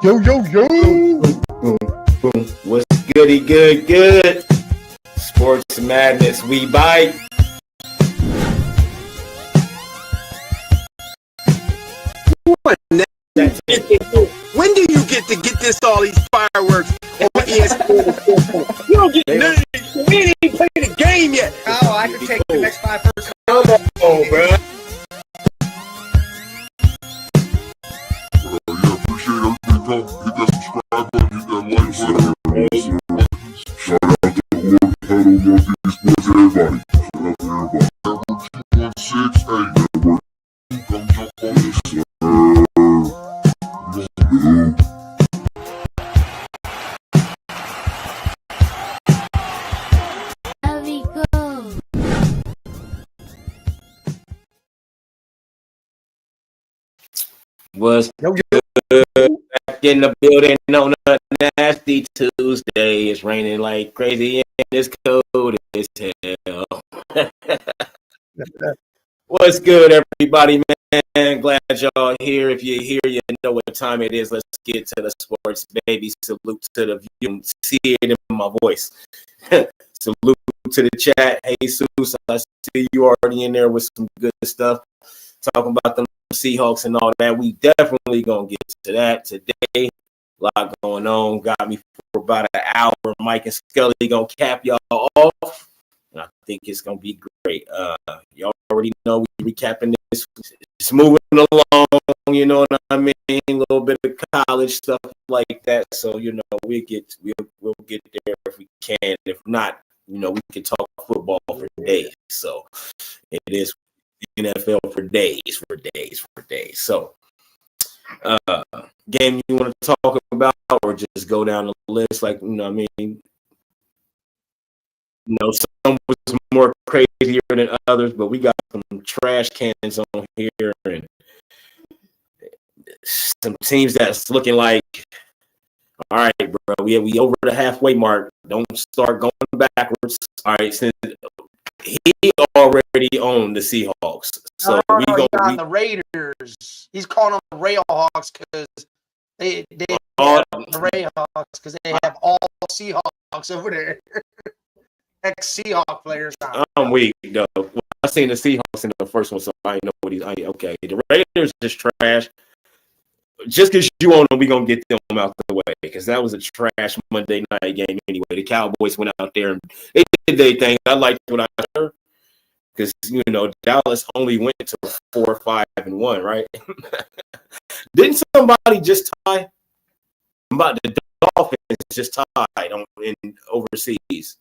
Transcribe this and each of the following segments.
Yo, yo, yo. Boom, boom, boom. What's goody, good? Sports Madness, we bite. When do you get to get this all these fireworks on ESPN? You don't get nothing. We ain't even played the game yet. Oh, I can take the next 5 first. Come on, bro. Yeah, appreciate everything. Hit that subscribe button, hit that like button. Shout out to Lord Huddle, Northeast Sports, everybody. Shout out to everybody. Network 216, hey, Network 2, come jump on this, sir. Was good back in the building on a nasty Tuesday. It's raining like crazy and it's cold as hell. What's good, everybody, man? Glad y'all here. If you're here, you know what time it is. Let's get to the sports, baby. Salute to the view. See it in my voice. Salute to the chat. Hey, Jesus, I see you already in there with some good stuff. Talking about them Seahawks and all that. We definitely gonna get to that today. A lot going on. Got me for about an hour. Mike and Scully gonna cap y'all off. And I think it's gonna be great. Y'all already know we recapping this. It's moving along. You know what I mean? A little bit of college stuff like that. So you know we'll get there if we can. If not, you know we can talk football for days. So it is NFL for days. So, game you want to talk about, or just go down the list? Like, you know, what I mean, you know, some was more crazier than others, but we got some trash cans on here and some teams that's looking like, all right, bro, we over the halfway mark. Don't start going backwards. All right, since he already owned the Seahawks. So no, we go on the Raiders. He's calling them the Railhawks because they have the Railhawks because they have all Seahawks over there. Ex-Seahawk players. I'm weak though. Well, I seen the Seahawks in the first one, so I know what he's. Okay, the Raiders just trash. Just because you own them, we gonna get them out the way because that was a trash Monday night game anyway. The Cowboys went out there and they did their thing. I liked what I heard because you know Dallas only went to 4-5-1, right? Didn't somebody just tie? About the Dolphins just tied in overseas.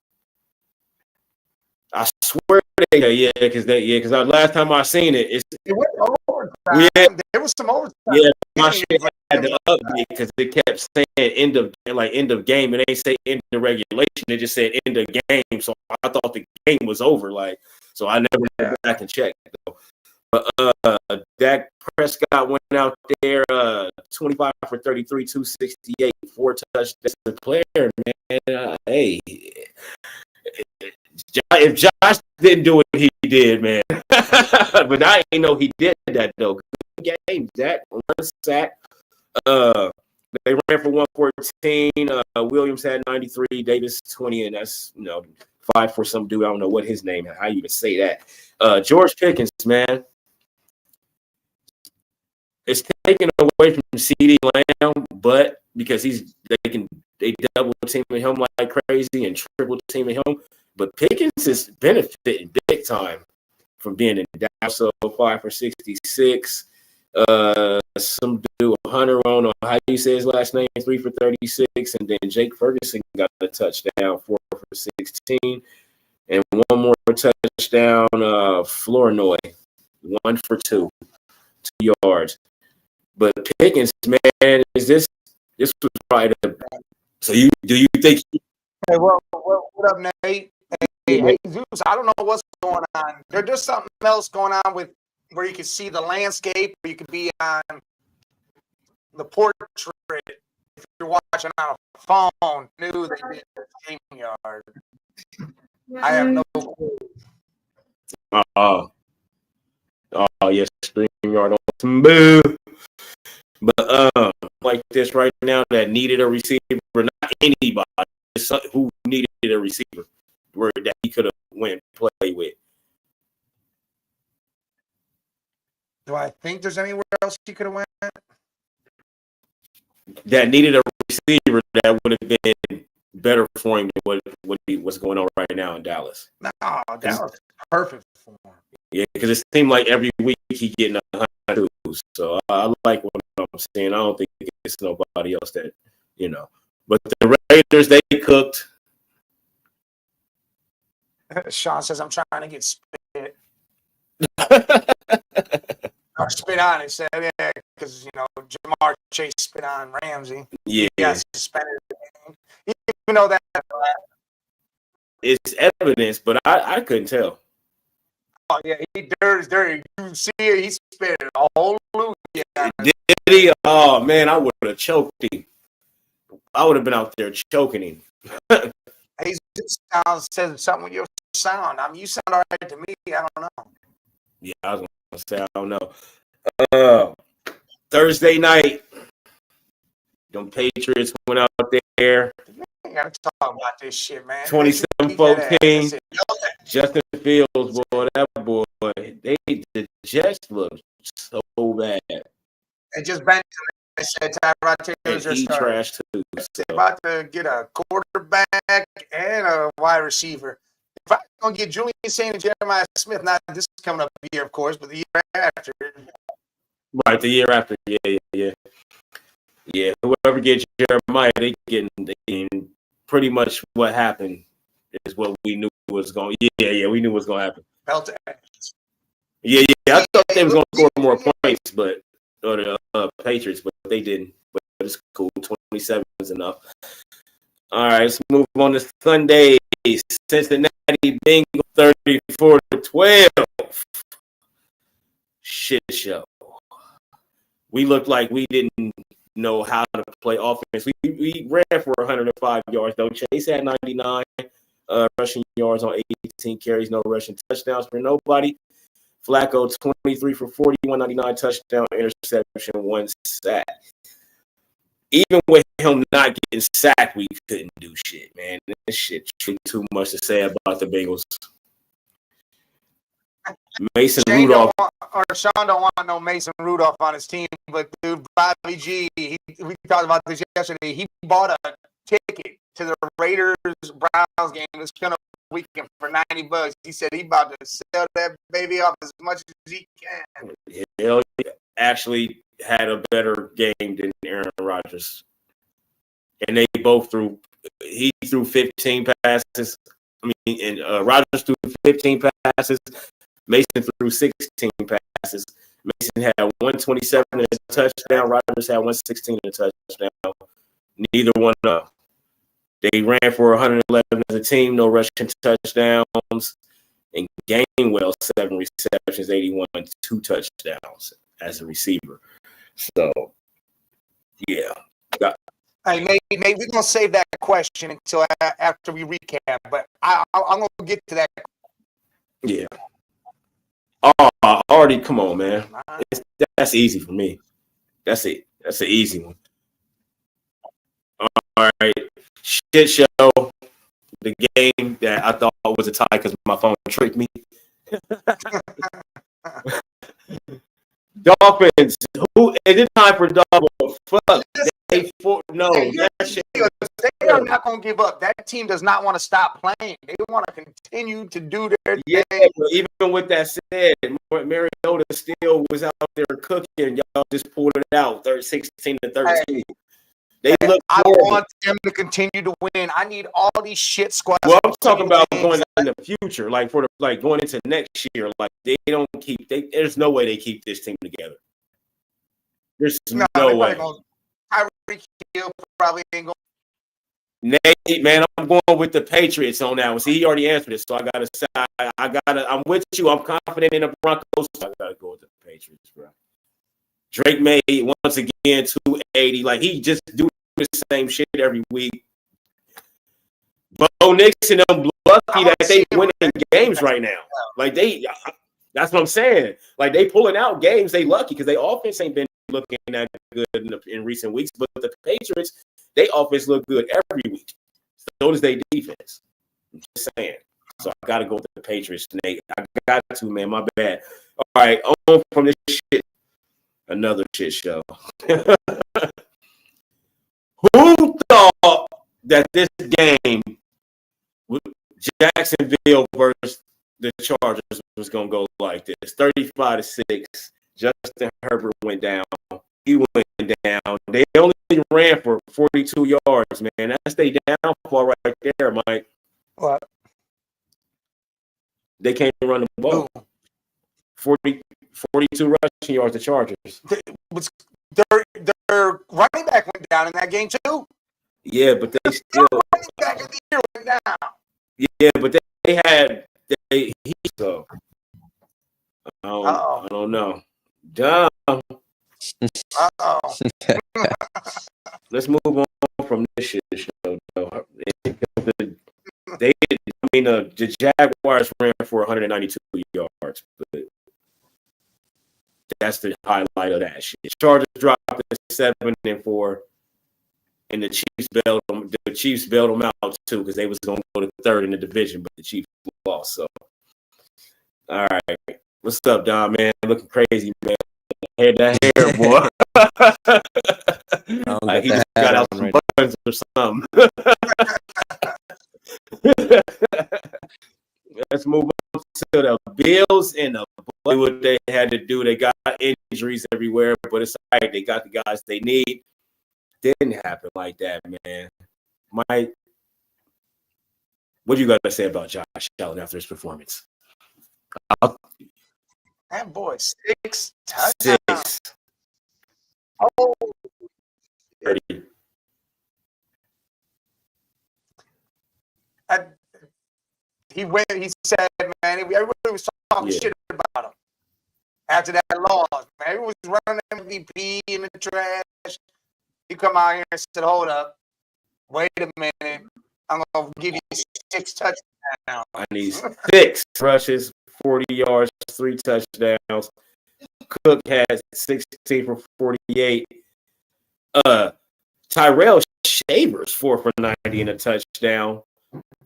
I swear because last time I seen it, it went overtime. Yeah, there was some overtime. Yeah, my shit had to update because it kept saying end of game. It ain't say end of regulation. It just said end of game. So I thought the game was over. So I never went back and checked though. But Dak Prescott went out there 25 for 33, 268, 4 touchdowns. The player, man. Hey. If Josh didn't do what he did, man, but I didn't know he did that though. Good game, Zach. 1 sack. They ran for 114. Williams had 93. Davis 20, and that's 5 for some dude. I don't know what his name. How you even say that? George Pickens, man. It's taken away from CeeDee Lamb, but because they double teaming him like crazy and triple teaming him. But Pickens is benefiting big time from being in Dallas. So 5 for 66. Some dude Hunter on how you say his last name, 3 for 36, and then Jake Ferguson got a touchdown, 4 for 16, and one more touchdown. Flournoy, 1 for 2 yards. But Pickens, man, this was probably the. So do you think? Hey, what up, Nate? Hey, Zeus, I don't know what's going on. There's something else going on with where you can see the landscape, or you could be on the portrait if you're watching on a phone. New they did the StreamYard. I have no clue. Oh yes, StreamYard on some boo. But like this right now that needed a receiver, not anybody, just who needed a receiver where that he could have went and played with. Do I think there's anywhere else he could have went? That needed a receiver that would have been better for him than what's going on right now in Dallas. No, that was perfect for him. Yeah, because it seemed like every week he getting 100. So I like what I'm saying. I don't think it's nobody else that, you know. But the Raiders, they cooked. Sean says, I'm trying to get spit. Or spit on it. Said, yeah, because, you know, Jamar Chase spit on Ramsey. Yeah. He got suspended. Even though that. It's evidence, but I couldn't tell. Oh, yeah, he dirty. You see it, he spit it a whole loot. Yeah. Did he? Oh, man, I would have choked him. I would have been out there choking him. He says something with your sound. I mean, you sound all right to me. I don't know. Yeah, I was going to say, I don't know. Thursday night, them Patriots went out there. We got to talk about this shit, man. 27-14. Justin Fields, boy, that boy, the Jets look so bad. They just benched him. They said Tyrod Taylor's And he trashed too. They're about to get a quarterback and a wide receiver. If I'm going to get Julian Saint and Jeremiah Smith, not this coming up year, of course, but the year after. Right, the year after. Yeah. Whoever gets Jeremiah, they getting pretty much what happened is what we knew was going. Yeah, we knew what was going to happen. Belt. Yeah. I thought they was going to score more points, but the Patriots, but they didn't. But it's cool. 27 is enough. All right, let's move on to Sunday. Cincinnati Bengals 34-12. Shit show. We looked like we didn't know how to play offense. We ran for 105 yards, though. Chase had 99 rushing yards on 18 carries, no rushing touchdowns for nobody. Flacco, 23 for 40, 199 touchdown, interception, 1 sack. Even with him not getting sacked, we couldn't do shit, man. This shit too much to say about the Bengals. Mason Rudolph. Sean don't want no Mason Rudolph on his team, but dude, Bobby G, we talked about this yesterday. He bought a ticket to the Raiders-Browns game this coming weekend for $90. He said he about to sell that baby off as much as he can. Hell, he actually had a better game than Aaron Rodgers. And they both threw – he threw 15 passes. I mean, and Rodgers threw 15 passes. Mason threw 16 passes. Mason had 127 and a touchdown. Rodgers had 116 and a touchdown. Neither one up. They ran for 111 as a team, no rushing touchdowns. And Gainwell, 7 receptions, 81, 2 touchdowns as a receiver. So, yeah. Hey, maybe we're going to save that question until after we recap, but I'm going to get to that. Yeah. Oh, already, come on, man. That's easy for me. That's it. That's an easy one. All right. Shit show. The game that I thought was a tie because my phone tricked me. Dolphins. Is it time for double? Fuck. That shit. They are not going to give up. That team does not want to stop playing. They want to continue to do their thing. But even with that said, Mariota still was out there cooking. Y'all just pulled it out, 16-13. I want them to continue to win. I need all these shit squads. Well, I'm talking about going in the future, like going into next year. Like there's no way they keep this team together. There's no way. Tyreek Hill probably ain't going. Nate, man, I'm going with the Patriots on that one. See, he already answered it, so I gotta say, I'm with you. I'm confident in the Broncos. So I gotta go with the Patriots, bro. Drake May once again 280. Like he just do the same shit every week. Bo Nix and them lucky that they winning games right now. Like that's what I'm saying. Like they pulling out games. They lucky because their offense ain't been looking that good in recent weeks, but the Patriots, they offense look good every week. So does they defense. I'm just saying. So I got to go with the Patriots, Nate. I got to, man. My bad. All right, on from this shit. Another shit show. Who thought that this game with Jacksonville versus the Chargers was going to go like this? 35-6. Justin Herbert went down. He went down. They only ran for 42 yards, man. That's their downfall right there, Mike. What? They can't run the ball. 42 rushing yards, the Chargers. Their running back went down in that game, too. Yeah, but they still. Running back of the year went down. Yeah, but they had. So. I don't know. Dumb. Uh-oh. Let's move on from this shit show, though. The Jaguars ran for 192 yards, but that's the highlight of that shit. Chargers dropped to 7-4, and the Chiefs bailed them out too because they was going to go to third in the division, but the Chiefs lost. So, all right, what's up, Don? Man, looking crazy, man. Head that hair, boy. He just got out some buttons or something. Let's move on to the Bills and the Bucks. What they had to do, they got injuries everywhere, but it's all right. They got the guys they need. Didn't happen like that, man. Mike, what do you got to say about Josh Allen after his performance? That boy, 6 touchdowns. 6. Oh. 30. He said, man, everybody was talking shit about him after that loss. Man, everyone was running MVP in the trash. He come out here and said, hold up. Wait a minute. I'm going to give you 6 touchdowns. I need 6 rushes, 40 yards, 3 touchdowns. Cook had 16 for 48. Tyrell Shavers 4 for 90 and a touchdown.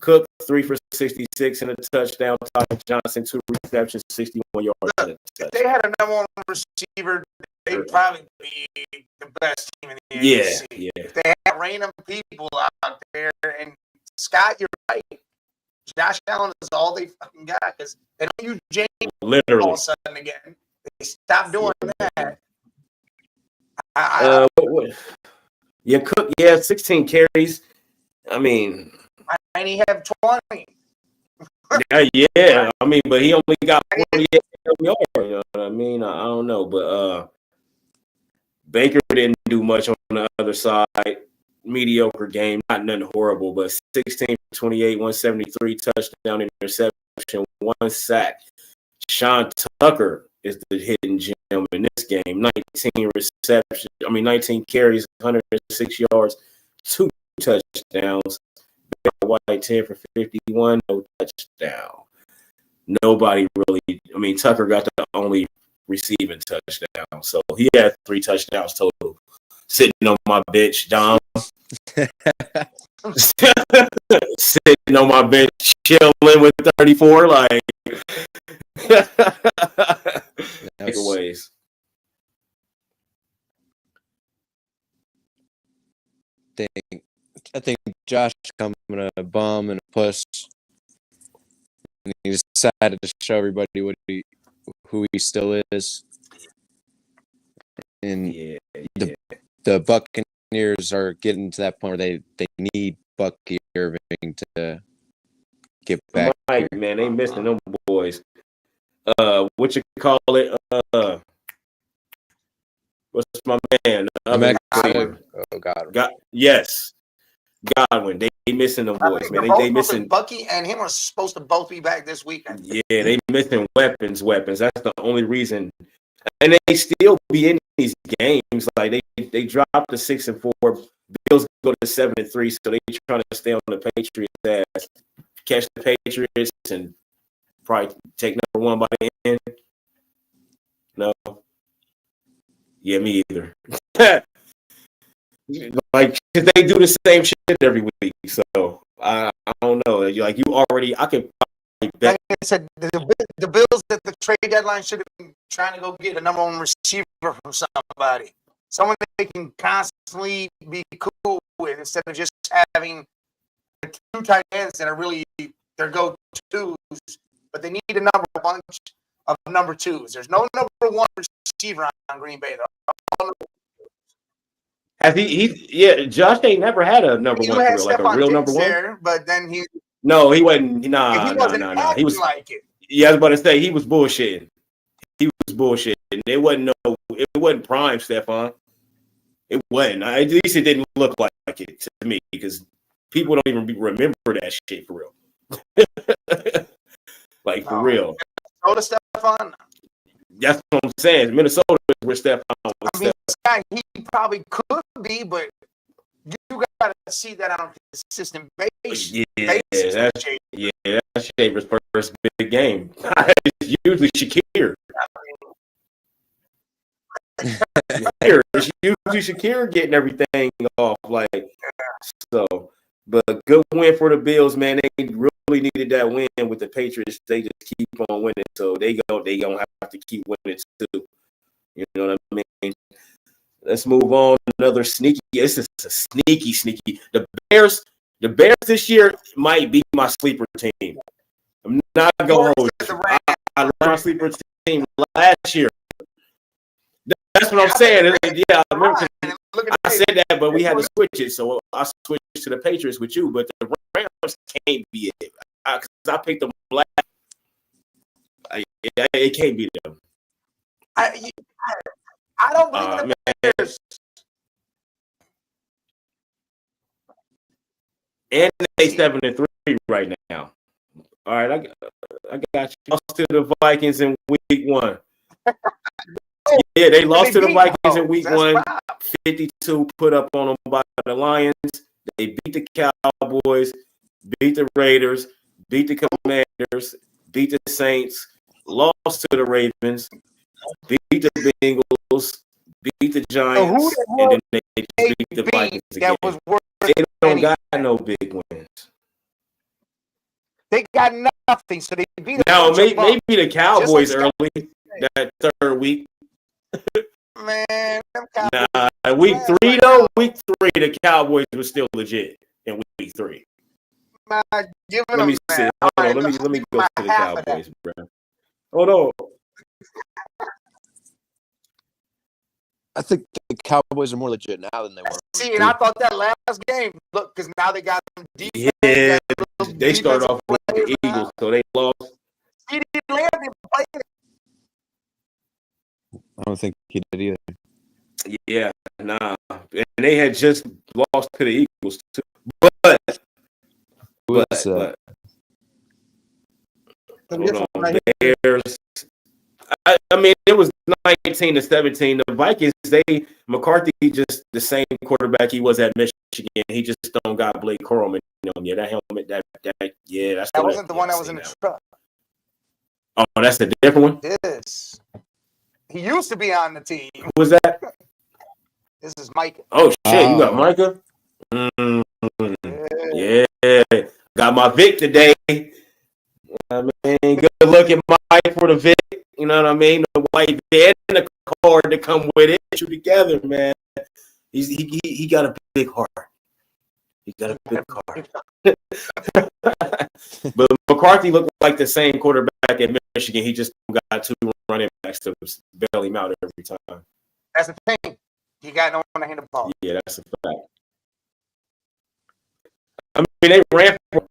Cook 3 for 66 and a touchdown. Todd Johnson 2 receptions, 61 yards. If they had a number one receiver, they'd probably be the best team in the NFC. Yeah. If they had random people out there, and Scott, you're right. Josh Allen is all they fucking got because they don't use James Literally. all of a sudden again. They stopped doing that. Cook, 16 carries. I mean, and he had 20. I mean, but he only got 48 yards. You know what I mean? I don't know, but Baker didn't do much on the other side. Mediocre game, not nothing horrible, but 16 for 28, 173 touchdown, interception, 1 sack. Sean Tucker is the hidden gem in this game. 19 carries, 106 yards, 2 touchdowns. White 10 for 51, no touchdown. Nobody really. I mean, Tucker got the only receiving touchdown, so he had 3 touchdowns total. Sitting on my bench, Dom. Sitting on my bench, chilling with 34, like takeaways. I think Josh coming a bum and a puss, and he decided to show everybody who he still is. And the Buccaneers are getting to that point where they need Bucky Irving to get back. Mike, man, they missing them boys. What you call it? What's my man? Godwin. Yes. Godwin. They missing them boys, man. They missing Bucky and him are supposed to both be back this weekend. Yeah, they missing weapons. That's the only reason. And they still be in these games. Like they dropped to 6-4. Bills go to 7-3, so they trying to stay on the Patriots ass. Catch the Patriots and probably take number 1 by the end. No. Yeah, me either. Like, 'cause they do the same shit every week. So I don't know. Like, you already, I could probably bet. Like I said, the Bills at the trade deadline should have been trying to go get a number one receiver from somebody. Someone they can constantly be cool with instead of just having two tight ends that are really their go-tos, but they need a bunch of number twos. There's no number one receiver on Green Bay. Has yeah, Josh ain't never had a number You one had career, like a Stephon real Diggs number one. there, but then he No, he wasn't. Nah. He He was. like it. Yeah, I was about to say he was bullshitting. He was bullshitting. It wasn't prime Stephon. It wasn't. At least it didn't look like it to me because people don't even remember that shit for real. Like, for real. Minnesota Stephon. That's what I'm saying. Minnesota is where Stephon was. I mean, this guy, he probably could be, but you got to see that on a consistent basis. Yeah, that's Shaver's first big game. It's usually Shakir. It's usually Shakir getting everything off. Like, so, but good win for the Bills, man. They really needed that win with the Patriots. They just keep on winning, so they gonna have to keep winning too. You know what I mean? Let's move on. Another sneaky. This is a sneaky. The Bears this year might be my sleeper team. I'm not gonna hold you. I love my sleeper team last year. That's what I'm saying. Yeah, I remember. I said that, but we had to switch it, so I switched to the Patriots with you. But the Rams can't be it because I picked them last. It can't be them. I don't believe in the Bears. And they 7-3 right now. All right, I got you. Lost to the Vikings in week 1. Yeah, they lost to the Vikings in week 1. 52 put up on them by the Lions. They beat the Cowboys, beat the Raiders, beat the Commanders, beat the Saints, lost to the Ravens, beat the Bengals, beat the Giants, and then they just beat the Vikings again. They don't got no big wins. They got nothing, so they beat. Now maybe the Cowboys early that third week. Man, week 3 though. Week 3, the Cowboys were still legit in week 3. Let me see. Hold on. Let me go to the Cowboys, bro. Hold on. I think the Cowboys are more legit now than they were. See, and I thought that last game, look, because now they got some defense. Yeah, they started off with the Eagles, so they lost. CeeDee Lamb didn't play it. I don't think he did either. Yeah, nah. And they had just lost to the Eagles too. But hold on, Bears. I mean, it was 19-17. The Vikings, McCarthy just the same quarterback he was at Michigan. He just don't got Blake Corum in him. Yeah, that helmet, that's that wasn't the one that was in the truck. Oh, that's a different one? Yes. He used to be on the team. Who was that? This is Micah. Oh, shit. You got Micah? Yeah. Got my Vic today. I mean, good looking Mike for the Vic. You know what I mean? The white Vic and the card to come with it. You together, man. He got a big heart. He got a big heart. But McCarthy looked like the same quarterback at Michigan. He just got 2 running backs to bail him out every time. That's the thing. He got no one to hand the ball. Yeah, that's a fact. I mean, they ran for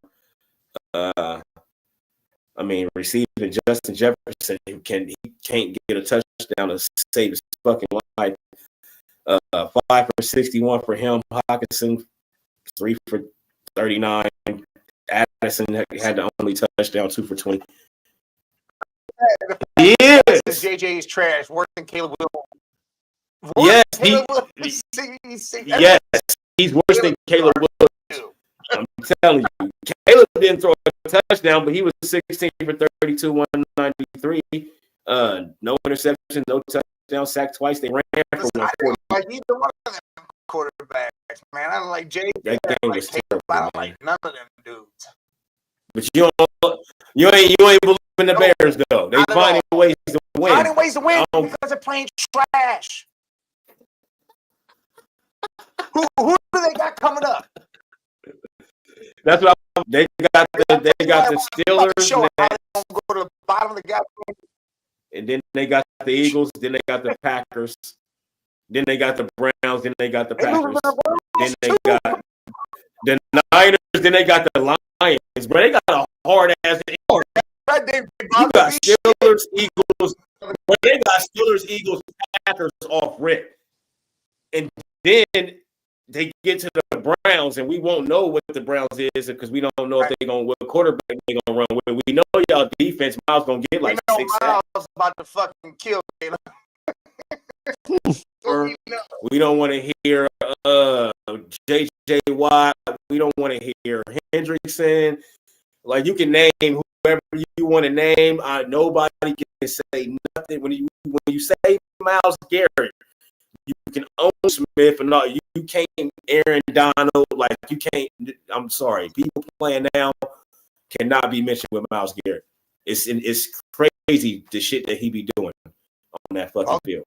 receiving Justin Jefferson. He can't get a touchdown to save his fucking life. 5 for 61 for him. Hockenson 3 for 39. Addison had the only touchdown, 2 for 20. Yes. JJ is trash. Worse than Caleb Williams. Yes, Yes, he's worse than Caleb Williams. I'm telling you, Caleb didn't throw a touchdown, but he was 16 for 32, 193. No interception, no touchdowns, sacked twice. They ran for Listen, I 140. didn't like either one of them quarterbacks, man. I don't like Jay. That I game like was Caleb. terrible, I don't man. like none of them dudes. But you ain't believe in the No, Bears though. They not at finding all. ways to win. Finding ways to win I don't- because they're playing trash. Who do they got coming up? That's what they got. They got the Steelers. Steelers, How they gonna go to the bottom of the gap? and then they got the Eagles. Then they got the Packers. Then they got the Browns. Then they got the They losing Packers. to the Then Browns, they too. got the Niners. Then they got the Lions. But they got a hard ass. Right there, You got Steelers, Eagles. But they got Steelers, Eagles, Packers off rip, and then they get to the Browns, and we won't know what the Browns is because we don't know if they're going to what quarterback they're going to run with. We know y'all defense, Miles going to get like we know 6 sacks. Miles about to fucking kill Caleb. Or we don't want to hear J.J. Watt. We don't want to hear Hendrickson. Like, you can name whoever you want to name. Nobody can say nothing. When you say Myles Garrett, you can own Smith, and not you can't Aaron Donald. Like, you can't. I'm sorry, people playing now cannot be mentioned with Myles Garrett. It's crazy the shit that he be doing on that fucking field.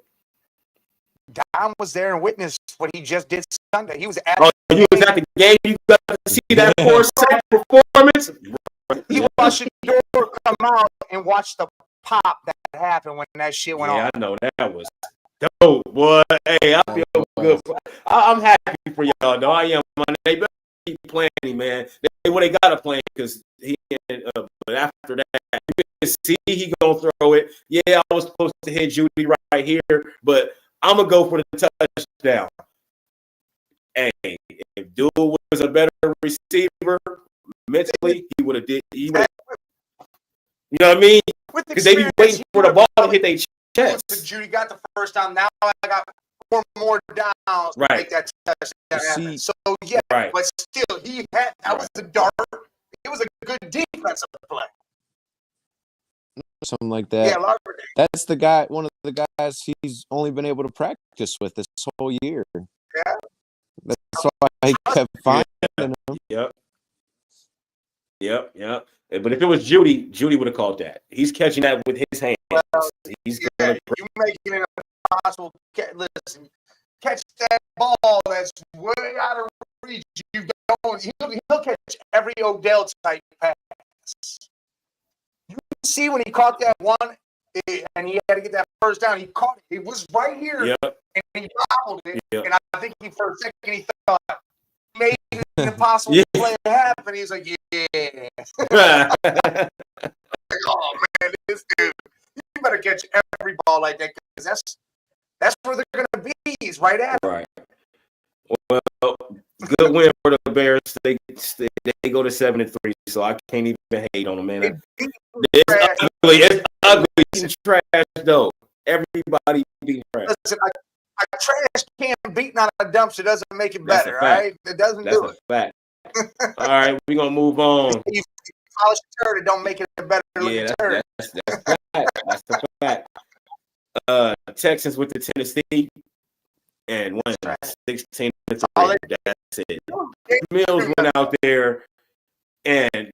Don was there and witnessed what he just did Sunday. He was at Oh, you was at the game. You got to see that 4-sack performance. he watched the door come out and watch the pop that happened when that shit went Yeah, on. I know that was dope, boy. Hey, I feel good. I'm happy for y'all. though. I am. They better keep playing him, man. They gotta play because he. But after that, you can see he gonna throw it. Yeah, I was supposed to hit Judy right here, but I'm gonna go for the touchdown. Hey, if Dude was a better receiver mentally, he would have did. You know what I mean? Because they be waiting for the ball to hit their chest. Judy got the first down. Now I got 4 more downs to make that touchdown happen. So yeah, Right. but still, he had that was the dart. It was a good defensive play. Something like that. Yeah, Larry. That's the guy, one of the guys he's only been able to practice with this whole year. Yeah. That's why he kept finding him. Yep. But if it was Judy would have called that. He's catching that with his hands. He's gonna You making it impossible. Listen, catch that ball that's way out of reach. You don't. He'll catch every Odell type pass. You see when he caught that one, and he had to get that first down. He caught it. It was right here, and he fouled it. Yep. And I think for a second he thought maybe it's impossible to play it happen. He's like, yeah. Oh man, this dude, you better catch every ball like that because that's where they're gonna be. He's right at it. Right. Well, good win for the Bears. They go to 7-3, so I can't even hate on them, man. It's ugly. It's ugly. It's trash though. Everybody being trash. Listen, a trash can beating on a dumpster doesn't make it That's a better, fact. right? It doesn't That's do a it. fact. All right, we're gonna move on. You polish a turd, it don't make it a better looking Yeah, turd. that's fact. That's the fact. Texans with the Tennessee and won 16-3. That's it. Mills went out there and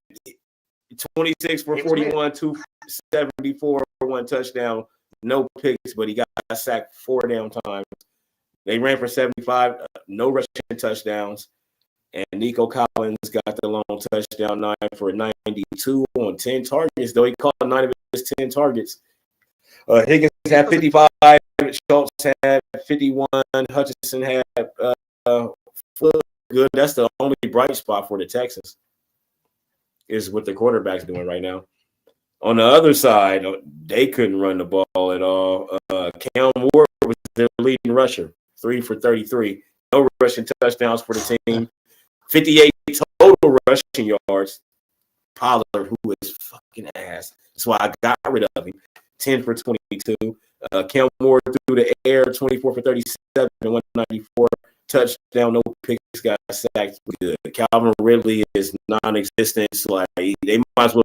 26 for 41, 274, 1 touchdown, no picks, but he got sacked 4 damn times. They ran for 75, no rushing touchdowns. And Nico Collins got the long touchdown, 9 for 92 on 10 targets, though he caught 9 of his 10 targets. Higgins had 55, Schultz had 51, Hutchinson had good. That's the only bright spot for the Texans is what the quarterback's doing right now. On the other side, they couldn't run the ball at all. Cam Ward was their leading rusher, 3 for 33. No rushing touchdowns for the team. 58 total rushing yards. Pollard, who is fucking ass. That's why I got rid of him. 10 for 22. Cam Ward through the air, 24 for 37 and 194. Touchdown, no picks, got sacked. Good. Calvin Ridley is non-existent. So like they might as well.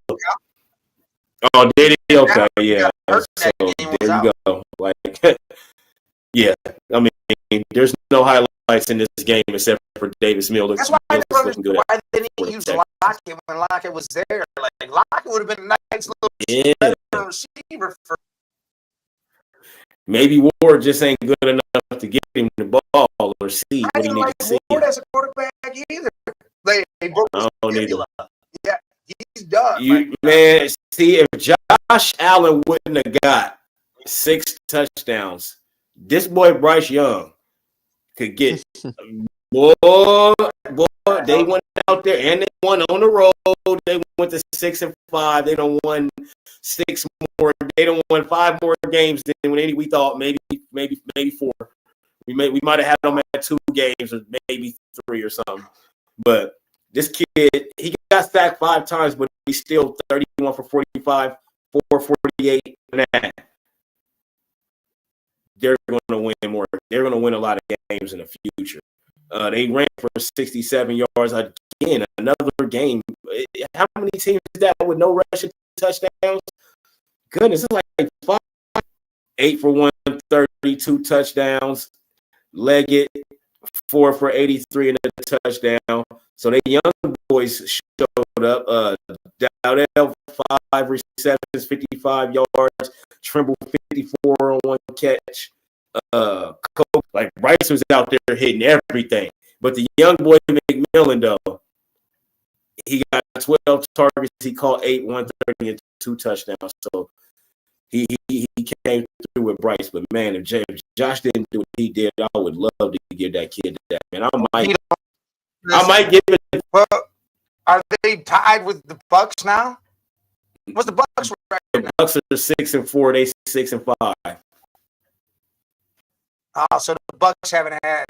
Oh, did he? Okay, yeah. So there you go. Like Yeah, I mean, there's no highlights in this game except for Davis Mills. That's why I Mills never looking good. understood why they didn't for the use Texans. Lockett when Lockett was there. Like Lockett would have been a nice little Yeah, veteran receiver for. maybe Ward just ain't good enough to get him the ball or see I what he didn't need like to see. Ward as a quarterback either. They broke I his don't either. fibula. Yeah, he's done. You man, see if Josh Allen wouldn't have got 6 touchdowns, this boy Bryce Young could get. Boy, they went out there and they won on the road. They went to 6-5. They don't won 6 more. They don't won 5 more games than we thought. Maybe 4. We might have had them at 2 games or maybe 3 or something. But this kid, he got sacked 5 times, but he's still 31 for 45, 448 and that. They're going to win more. They're going to win a lot of games in the future. They ran for 67 yards again. Another game. How many teams is that with no rushing touchdowns? Goodness, it's like 5. 8 for 130, 2 touchdowns. Leggett 4 for 83 and a touchdown. So they young boys showed up. Dowdell 5 receptions, 55 yards. Trimble 54 on 1 catch. Like Bryce was out there hitting everything, but the young boy McMillan though, he got 12 targets. He caught 8, 130 and 2 touchdowns. So he came through with Bryce. But man, if Josh didn't do what he did, I would love to give that kid that. Man, I might give it. Well, are they tied with the Bucks now? What's the Bucks record The now? Bucks are 6-4. They 6-5. Oh, so the Bucks haven't had.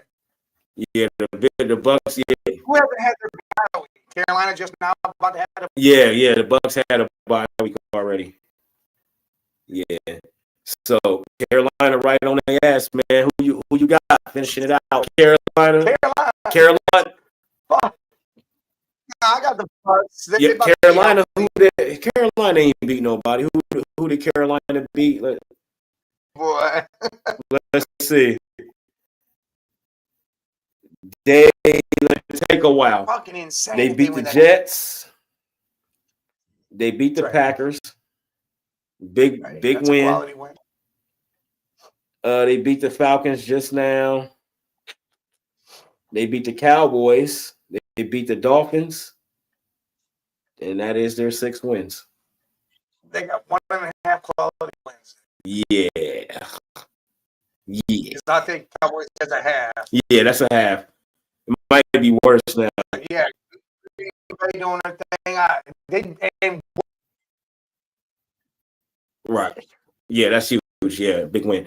Yeah, the Bucks. Yeah, Who hasn't had their bye week? Carolina just now about to have a. yeah. The Bucks had a bye week already. Yeah. So Carolina right on their ass, man. Who you got finishing it out? Carolina. Fuck. No, I got the Bucks. Yeah, Carolina. Carolina ain't beat nobody. Who did Carolina beat? Boy. Let's see. They take a while. Fucking insane. They beat the win that. Jets. They beat the Right. Packers. Big Right, that's a win. quality win. They beat the Falcons just now. They beat the Cowboys. They beat the Dolphins. And that is their 6 wins. They got 1.5 quality wins. Yeah. Because I think Cowboys has a half. Yeah, that's a half. It might be worse now. Yeah. Everybody doing their thing. And Right. Yeah, that's huge. Yeah, big win.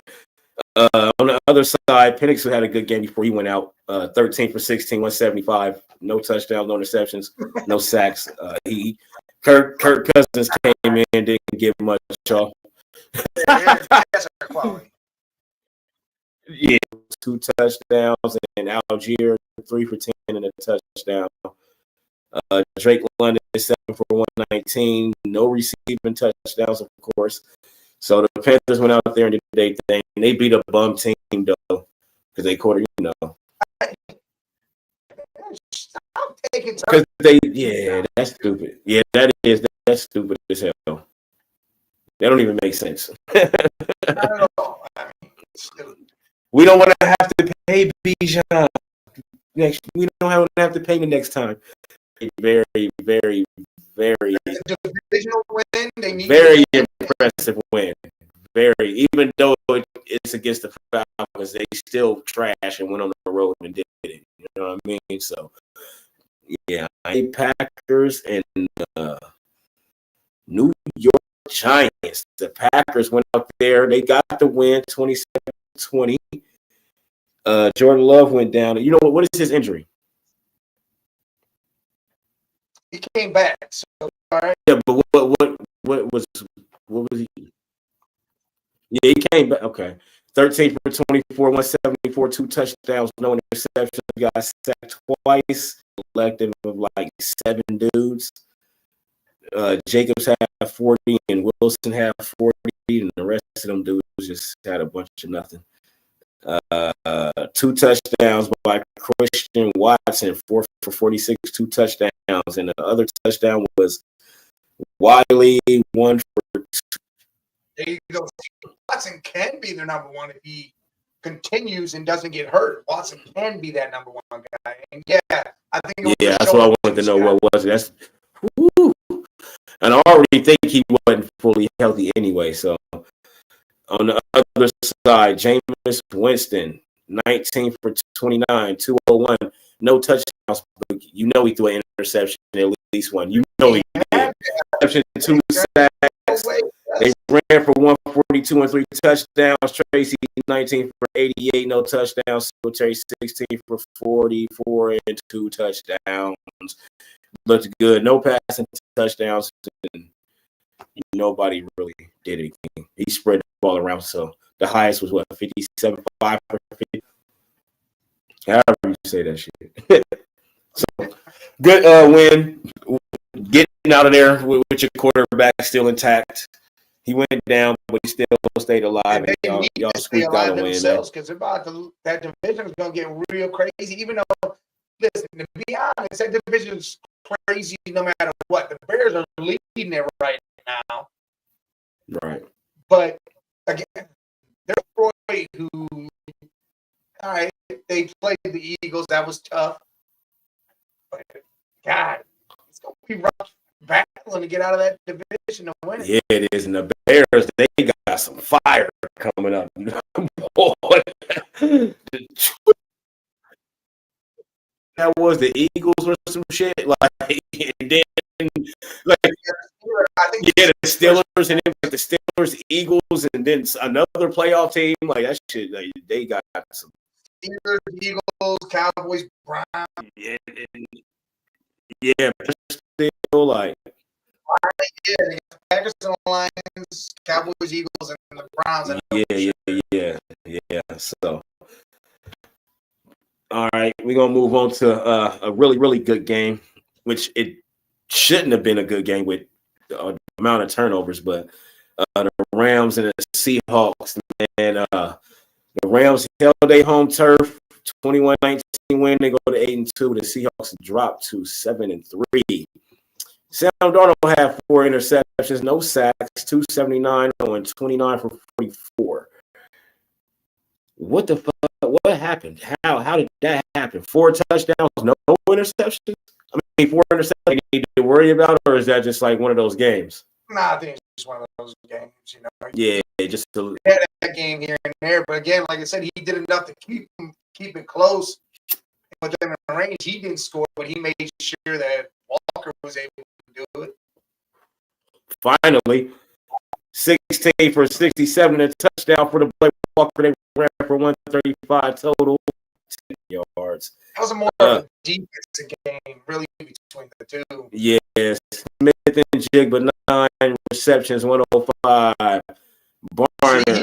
On the other side, Penix had a good game before he went out. 13 for 16, 175. No touchdowns, no interceptions, no sacks. Kirk Cousins came in and didn't give much off. that's a quality. Yeah, 2 touchdowns, and Algier 3 for 10 and a touchdown. Drake London 7 for 119. No receiving touchdowns, of course. So the Panthers went out there and did their thing. They beat a bum team though, because they quarter, Stop taking because that's stupid. Yeah, that's stupid as hell. That don't even make sense. We don't want to have to pay Bijan next. We don't have to pay the next time. Very, very, very, divisional win. They need very impressive win. Very, even though it's against the Falcons, they still trash and went on the road and did it. You know what I mean? So, yeah, Packers and New York Giants. The Packers went out there. They got the win, 27-20. Jordan Love went down. You know what is his injury? He came back. So all right. Yeah, but what was he? Yeah, he came back. Okay. 13 for 24, 174, 2 touchdowns, no interceptions. Got sacked twice. Collective of like 7 dudes. Jacobs had 40 and Wilson had 40, and the rest of them dudes just had a bunch of nothing. 2 touchdowns by Christian Watson, 4 for 46, 2 touchdowns, and the other touchdown was Wiley, 1 for 2. There you go. Watson can be their number one if he continues and doesn't get hurt. Watson can be that number one guy. And yeah, I think it was that's what I wanted to know. What was it? That's whoo. And I already think he wasn't fully healthy anyway. So on the other side, Jameis Winston, 19 for 29, 201, no touchdowns. But you know he threw an interception, at least one. You know he did. Interception, 2 sacks. They ran for 142 and 3 touchdowns. Tracy, 19 for 88, no touchdowns. Singletary, 16 for 44 and 2 touchdowns. Looked good. No passing touchdowns. And nobody really did anything. He spread the ball around. So the highest was what, 57.5 for 50? However you say that shit. So good win. Getting out of there with your quarterback still intact. He went down, but he still stayed alive. And y'all squeaked out a win, man. Because that division is going to get real crazy. Even though, listen, to be honest, that division is crazy no matter what. The Bears are leading it right now. Right. But, again, there's Detroit who, all right, they played the Eagles. That was tough. But, God, it's going to be rough. Battling to get out of that division and win it. Yeah, it is. And the Bears, they got some fire coming up. Boy. That was the Eagles or some shit. Like, and then, like, the Steelers, and then the Steelers, Eagles, and then another playoff team. Like, that shit, like, they got some. Steelers, Eagles, Cowboys, Browns. Yeah, still like, yeah, they got the Packers and the Lions, Cowboys, Eagles, and the Browns. Yeah. So, all right, we're gonna move on to a really, really good game, which it shouldn't have been a good game with the amount of turnovers, but the Rams and the Seahawks, and the Rams held their home turf, 21-19 win. They go to 8-2. The Seahawks dropped to 7-3. Sam Darnold had 4 interceptions, no sacks, 279 on 29 for 44. What the fuck? What happened? How did that happen? 4 touchdowns, no interceptions? I mean, 4 interceptions you need to worry about, or is that just like one of those games? Nah, I think it's just one of those games, you know. Yeah, just a had that game here and there, but again, like I said, he did enough to keep it close. With them in range, he didn't score, but he made sure that Walker was able to do it. Finally, 16 for 67, a touchdown for the Blake Walker. They ran for 135 total, 10 yards. That was a more of a defensive game, really, between the two. Yes, Smith and Jigba, 9 receptions, 105. Barner,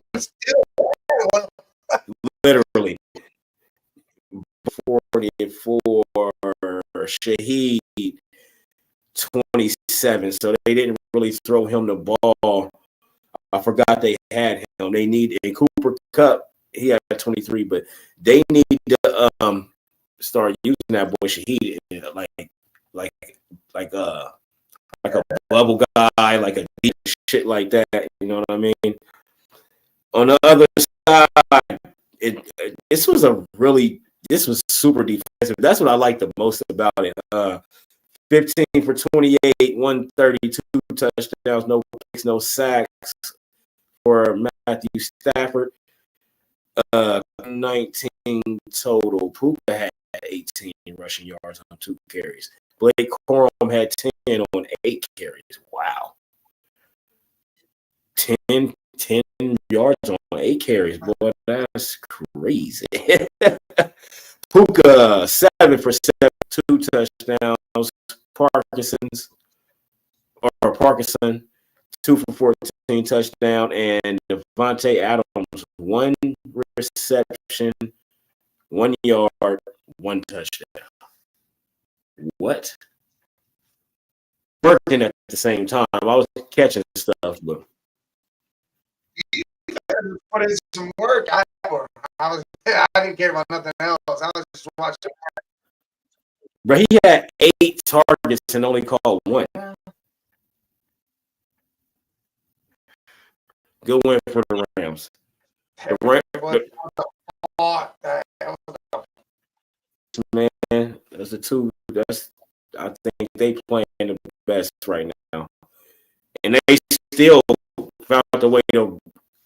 literally. 44, Shaheed, 27. So they didn't really throw him the ball. I forgot they had him. They need a Cooper Kupp. He had 23, but they need to start using that boy Shaheed like a bubble guy, like a deep shit like that. You know what I mean? On the other side, this was super defensive. That's what I like the most about it. 15 for 28, 132 touchdowns, no picks, no sacks for Matthew Stafford. 19 total. Puka had 18 rushing yards on 2 carries. Blake Corum had 10 on 8 carries. Wow. 10 yards on 8 carries. Boy, that's crazy. Puka, 7 for 7, 2 touchdowns. Parkinson, 2 for 14 touchdown. And Devontae Adams, 1 reception, 1 yard, 1 touchdown. What? Working at the same time. I was catching stuff, but put in some work. I was I didn't care about nothing else. I was just watching. Bro, he had 8 targets and only called 1. Good win for the Rams. Man, that's the two. I think they playing the best right now, and they still found the way to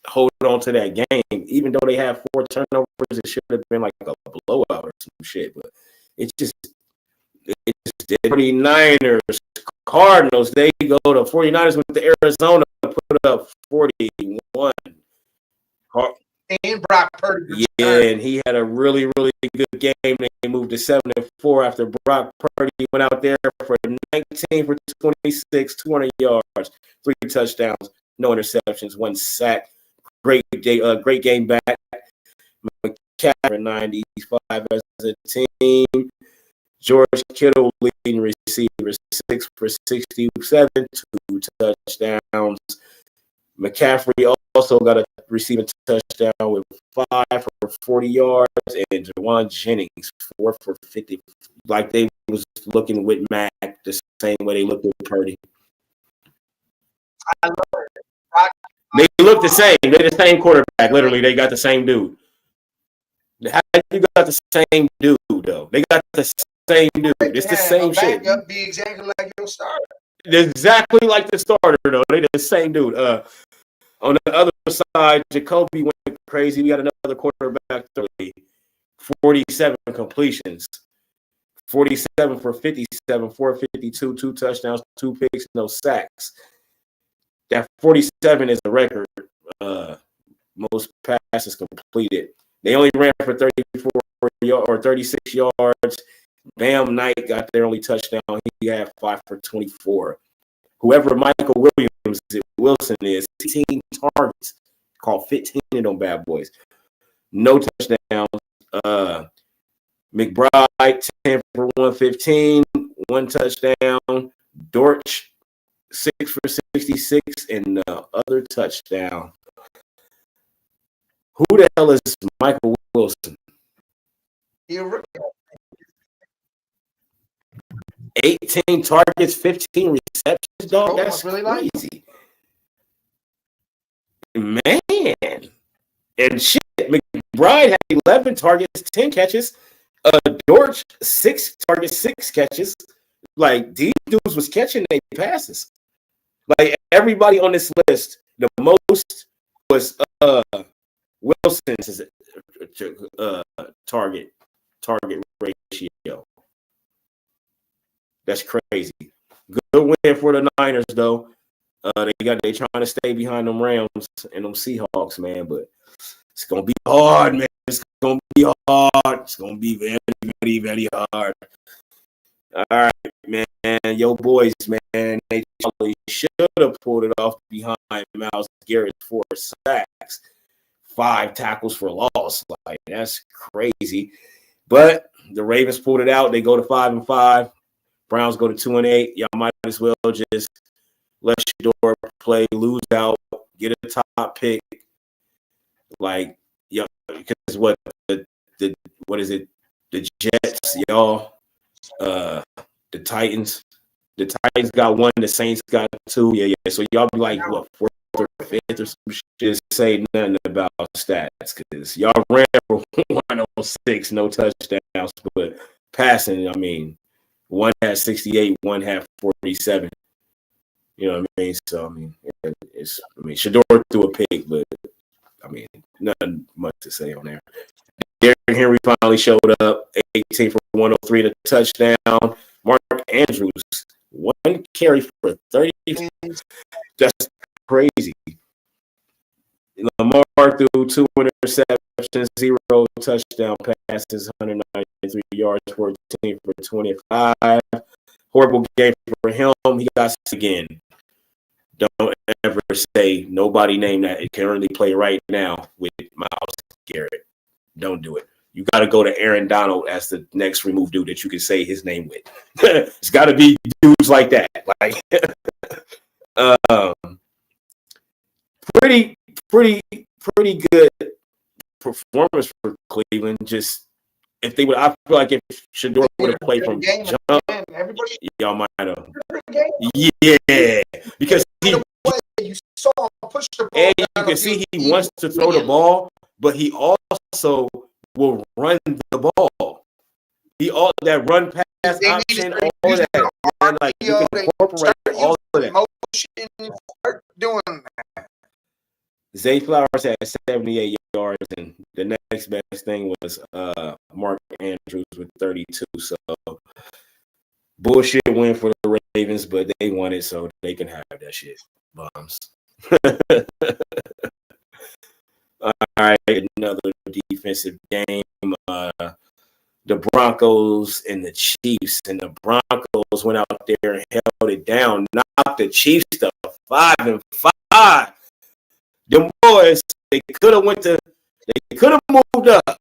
hold on to that game, even though they had 4 turnovers. It should have been like a blowout or some shit, but it just did. 49ers, Cardinals. They go to 49ers with the Arizona, put up 41. And Brock Purdy. Yeah, and he had a really, really good game. They moved to 7-4 after Brock Purdy went out there for 19 for 26, 200 yards, 3 touchdowns, no interceptions, 1 sack. Great day, great game back. McCaffrey 95 as a team. George Kittle leading receivers, 6 for 67, 2 touchdowns. McCaffrey also got a receiving touchdown with 5 for 40 yards, and Jawan Jennings 4 for 50. Like they was looking with Mac the same way they looked with Purdy. I love it. They look the same. They're the same quarterback. Literally, they got the same dude. How you got the same dude though? They got the same dude. It's the same shit. Be exactly like your starter. Exactly like the starter though. They the same dude. On the other side, Jacoby went crazy. We got another quarterback, 47 completions, 47 for 57, 452, 2 touchdowns, 2 picks, no sacks. That 47 is a record. Most passes completed. They only ran for 34 or 36 yards. Bam Knight got their only touchdown. He had 5 for 24. Whoever Michael Wilson is, 15 targets, caught 15 of them bad boys. No touchdowns. McBride, 10 for 115, 1 touchdown. Dortch, 6 for 66, and the other touchdown. Who the hell is Michael Wilson? 18 targets, 15 receptions, dog. That's really crazy. Man. And shit, McBride had 11 targets, 10 catches. Dortch, 6 targets, 6 catches. Like, these dudes was catching their passes. Like, everybody on this list, the most was Wilson's target ratio. That's crazy. Good win for the Niners, though. They trying to stay behind them Rams and them Seahawks, man. But it's gonna be hard, man. It's gonna be hard. It's gonna be very, very, very hard. All right, man. Yo, boys, man. They probably should have pulled it off behind Myles Garrett 4 sacks, 5 tackles for loss. Like, that's crazy. But the Ravens pulled it out. They go to 5-5. Browns go to 2-8. Y'all might as well just let Shedeur play, lose out, get a top pick. Like, yeah, because what is it? The Jets, y'all, the Titans. The Titans got 1, the Saints got 2. Yeah. So y'all be like, what, 4th or 5th or some shit? Just say nothing about stats because y'all ran for 106, no touchdowns, but passing, I mean, 1 had 68, 1 had 47. You know what I mean? So, I mean, Shedeur threw a pick, but, I mean, nothing much to say on there. Derrick Henry finally showed up, 18 for 103 to touchdown. Mark Andrews, 1 carry for 30. That's crazy. Lamar threw 2 interceptions, 0 touchdown passes, 193 yards, 14 for 25. Horrible game for him. He got again. Don't ever say nobody name that currently play right now with Myles Garrett. Don't do it. You got to go to Aaron Donald as the next removed dude that you can say his name with. It's got to be dudes like that. Like, pretty good performance for Cleveland. Just if they would, I feel like if Shador would have played from Game jump, again, everybody y'all might have. game. Yeah, because he You saw him push the ball. and you down can the see field. he wants to throw the ball, but he also will run the ball. He all that run pass They option, needed to all use of that. the Man, like you RPO, can they incorporate start all of using that. motion, start doing that. Zay Flowers had 78 yards, and the next best thing was Mark Andrews with 32. So bullshit win for the Ravens, but they won it, so they can have that shit. Bums. All right, another defensive game. The Broncos and the Chiefs, and the Broncos went out there and held it down, knocked the Chiefs to 5-5. Them boys, they could have moved up.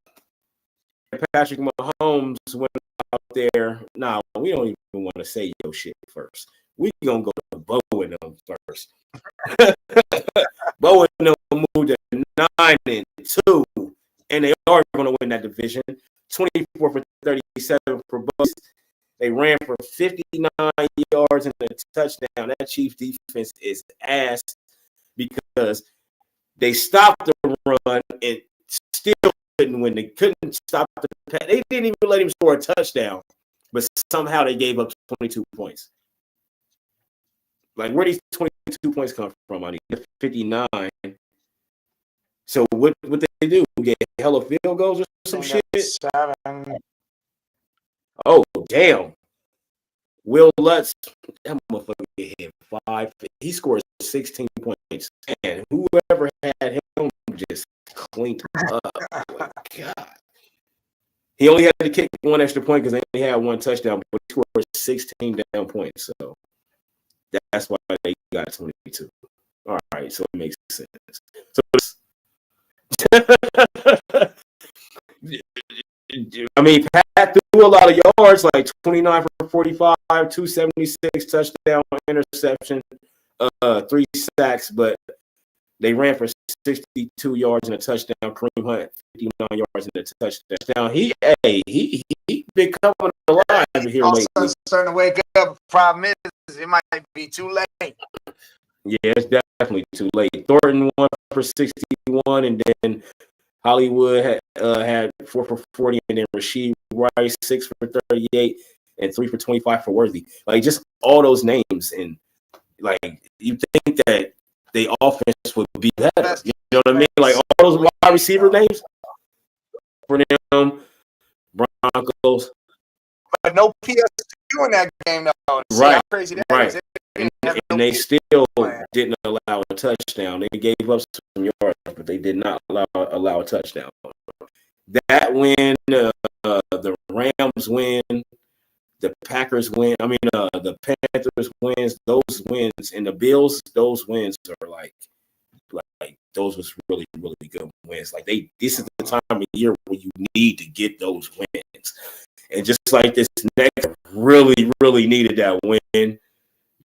Patrick Mahomes went out there. Nah, we don't even want to say your shit first. We gonna go to Bo and them first. Bo and them moved to 9-2, and they are gonna win that division. 24 for 37 for both. They ran for 59 yards and a touchdown. That Chiefs defense is ass because they stopped the run and still couldn't win. They couldn't stop the pass. They didn't even let him score a touchdown, but somehow they gave up 22 points. Like, where these 22 points come from? I mean, 59. So what they do? Get hella field goals or some shit? 7. Oh, damn. Will Lutz, that motherfucker hit 5. He scores 16 points. And whoever had him just cleaned up. Oh, my God. He only had to kick one extra point because they only had one touchdown, but he scored 16 down points. So that's why they got 22. All right, so it makes sense. So I mean, Pat threw a lot of yards, like 29 for 45, 276, touchdown, interception, 3 sacks, but they ran for 62 yards and a touchdown. Kareem Hunt, 59 yards and a touchdown. He been coming alive here Also lately. starting to wake up. Problem is, it might be too late. Yeah, it's definitely too late. Thornton won for 61, and then Hollywood had 4 for 40, and then Rasheed Rice 6 for 38, and 3 for 25 for Worthy. Like, just all those names, and like you think that the offense would be better. You know what I mean? Like all those wide receiver names for them, Broncos. But no PSU in that game, though. See Right, how crazy that right. is. And they still didn't allow a touchdown. They gave up some yards, but they did not allow a touchdown. That win, the Rams win, the Packers win. I mean, the Panthers wins. Those wins, and the Bills, those wins are like those was really, really good wins. Like this is the time of year where you need to get those wins. And just like this next, really, really needed that win.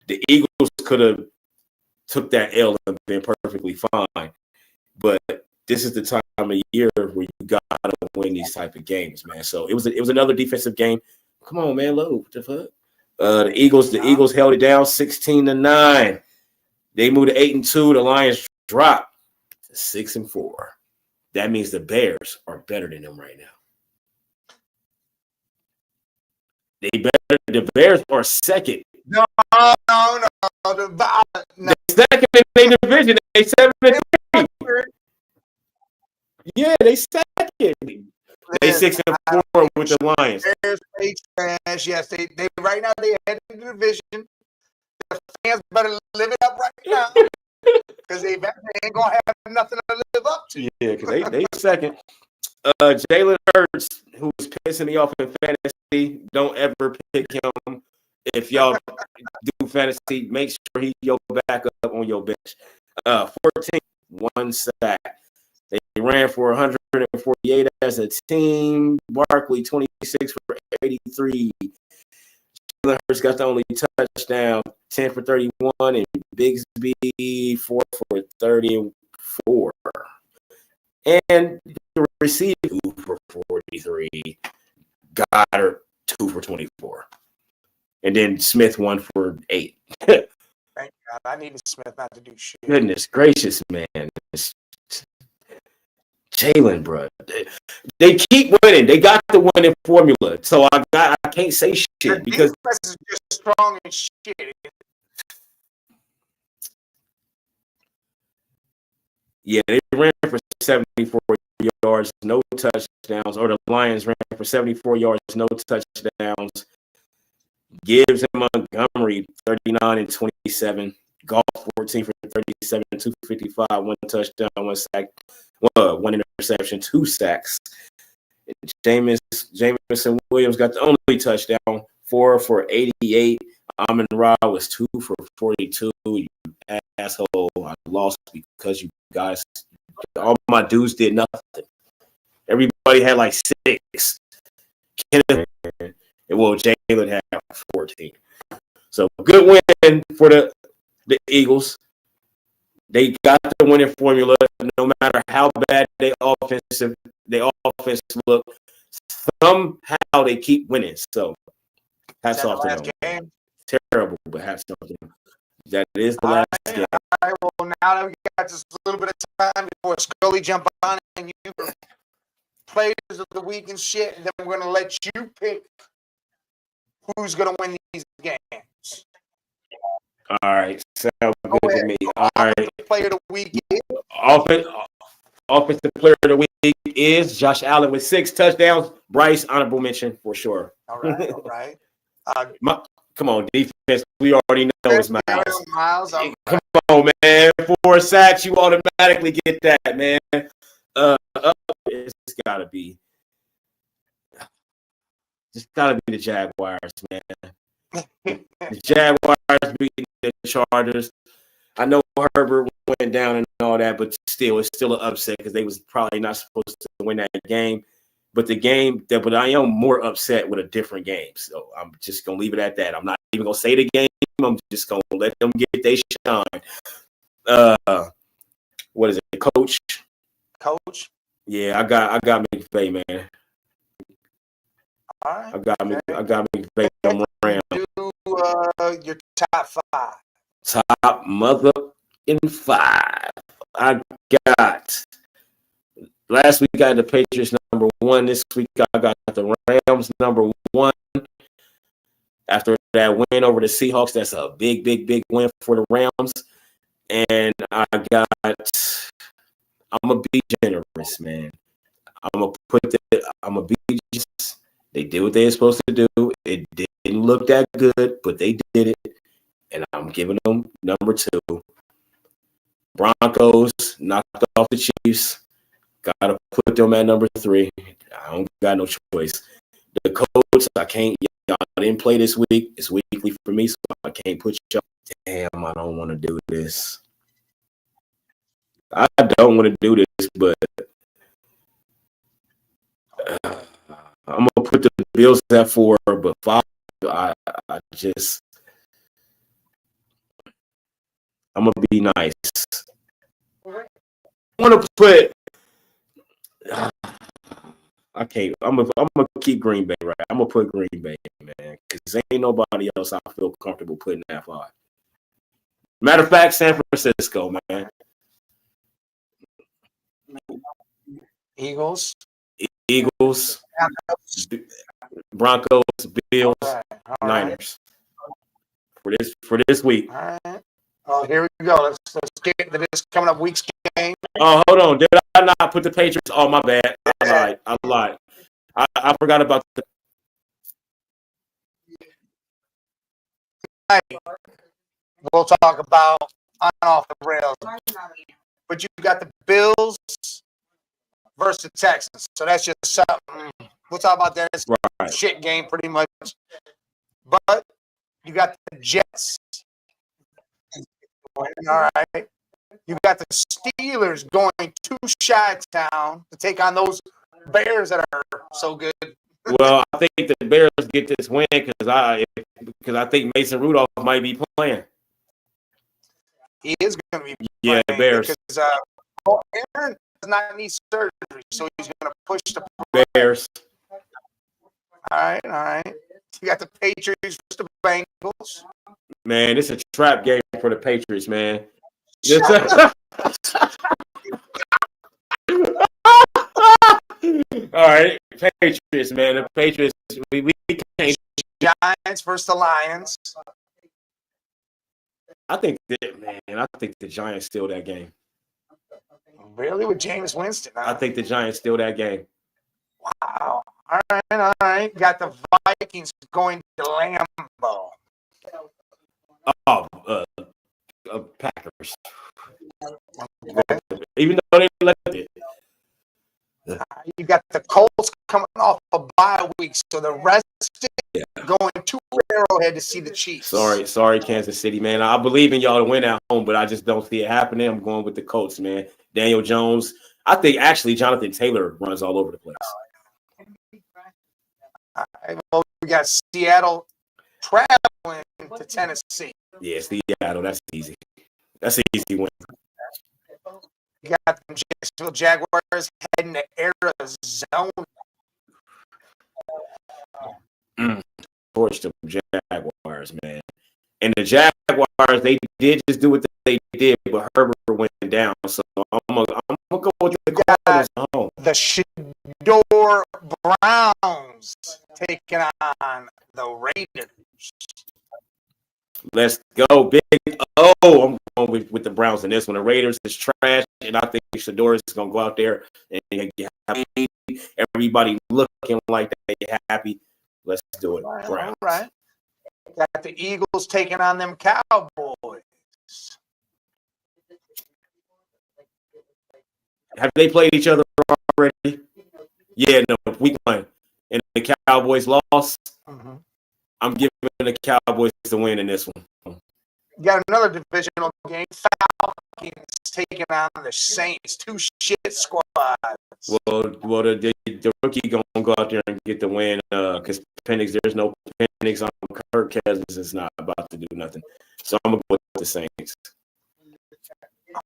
The Eagles could have took that L and been perfectly fine, but this is the time of year where you gotta win these type of games, man. So it was another defensive game. Come on, man, low. What the fuck? The Eagles held it down 16-9. They moved to 8-2. The Lions dropped to 6-4. That means the Bears are better than them right now. The Bears are second. No. The second in their division, they 7-3. Yeah, they second. They 6-4 with the Lions. Bears, they trash. Yes, they right now they head in the division. The fans better live it up right now because they ain't gonna have nothing to live up to. Yeah, because they second. Jalen Hurts, who's pissing me off in fantasy, don't ever pick him. If y'all do fantasy, make sure he your backup on your bench. 14, 1 sack. They ran for 148 as a team. Barkley, 26 for 83. Jalen Hurts got the only touchdown, 10 for 31, and Bigsby 4 for 34. And the receiver 2 for 43. Goddard 2 for 24. And then Smith 1 for 8. Thank God. I needed Smith not to do shit. Goodness gracious, man. Jalen, bro. They keep winning. They got the winning formula. So I can't say Their shit because defense is just strong as shit. yeah, they ran for 74 yards, no touchdowns, or the Lions ran for 74 yards, no touchdowns. Gibbs and Montgomery 39 and 27. Goff 14 for 37, 255, 1 touchdown, 1 sack, 1 interception, 2 sacks. Jameson Williams got the only touchdown, 4 for 88. Amon Ra was 2 for 42. You asshole! I lost because you guys, all my dudes did nothing. Everybody had like 6. Kenneth, well, Jalen had 14. So good win for the Eagles. They got the winning formula. No matter how bad they offense look, somehow they keep winning. So hats off to them. Game? Terrible, but hats off to them. That is the last game. All right, well, now that we got just a little bit of time before Scully jump on and you players of the week and shit, and then we're gonna let you pick who's gonna win these games. All right, sounds good to me. All right, Player of the week is offensive player of the week is Josh Allen with 6 touchdowns. Bryce, honorable mention for sure. all right. Come on, defense. We already know it's Miles. Miles, Come on, man. 4 sacks, you automatically get that, man. It's gotta be the Jaguars, man. The Jaguars beating the Chargers. I know Herbert went down and all that, but still, it's still an upset because they was probably not supposed to win that game. But I am more upset with a different game. So I'm just gonna leave it at that. I'm not even gonna say the game. I'm just gonna let them get their shine. What is it, Coach? Coach. Yeah, I got McVay, man. All right. I got McVay on Rams. Do your top 5. Top motherfucking 5. I got last week. I had the Patriots number 1. This week I got the Rams number 1. After that win over the Seahawks, that's a big win for the Rams. And I'm gonna be generous, man. I'm gonna be just. They did what they were supposed to do. It didn't look that good, but they did it. And I'm giving them number 2. Broncos knocked off the Chiefs. Gotta put them at number 3. I don't got no choice. The Colts, I can't. Y'all didn't play this week. It's weekly for me, so I can't put y'all. Damn, I don't want to do this. I don't want to do this, but I'm gonna put the Bills at 4, but 5. I'm gonna be nice. I want to put. I can't. I'm gonna keep Green Bay, right? I'm gonna put Green Bay, man, because ain't nobody else I feel comfortable putting that 5. Matter of fact, San Francisco, man. Eagles, Broncos, Bills, all right. Niners. For this week. All right. Oh, here we go. Let's get into this coming up week's game. Oh, hold on. Did I not put the Patriots? Oh, my bad. I lied. I forgot about the. We'll talk about on and off the rails. But you got the Bills versus the Texans. So that's just something. We'll talk about that. It's a shit game pretty much. But you got the Jets. All right. You got the Steelers going to Chi-Town to take on those Bears that are so good. Well, I think the Bears get this win because I think Mason Rudolph might be playing. He is going to be playing playing Bears. Because, not need surgery, so he's going to push the Bears. All right. You got the Patriots versus the Bengals. Man, it's a trap game for the Patriots, man. All right, Patriots, man. The Patriots, we can't. Giants versus the Lions. I think the Giants steal that game. Really, with Jameis Winston? Huh? I think the Giants steal that game. Wow. All right. Got the Vikings going to Lambeau. Oh, Packers. Even though they left it. You got the Colts coming off a bye week, so the rest going to Arrowhead to see the Chiefs. Sorry, Kansas City, man. I believe in y'all to win at home, but I just don't see it happening. I'm going with the Colts, man. Daniel Jones. I think actually Jonathan Taylor runs all over the place. All right, well, we got Seattle traveling to Tennessee. Yeah, Seattle. That's easy. That's an easy win. You got the Jacksonville Jaguars heading to Arizona. Torch the Jaguars, man. And the Jaguars, they did just do what they did, but Herbert went down. So I'm gonna go with the Cardinals at home. The Shador Browns taking on the Raiders. Let's go, Big O. I'm going with the Browns in this one. The Raiders is trash, and I think Shador is going to go out there and get happy. Everybody looking like they happy. Let's do it, Browns. All right. Got the Eagles taking on them Cowboys. Have they played each other already? Yeah, no, week 1. And the Cowboys lost. Mm-hmm. I'm giving the Cowboys the win in this one. You got another divisional game. Falcons taking on the Saints. 2 shit squads. Well, the rookie gonna go out there and get the win because Penix, there's no Penix on Kirk Cousins is not about to do nothing. So I'm gonna go with the Saints.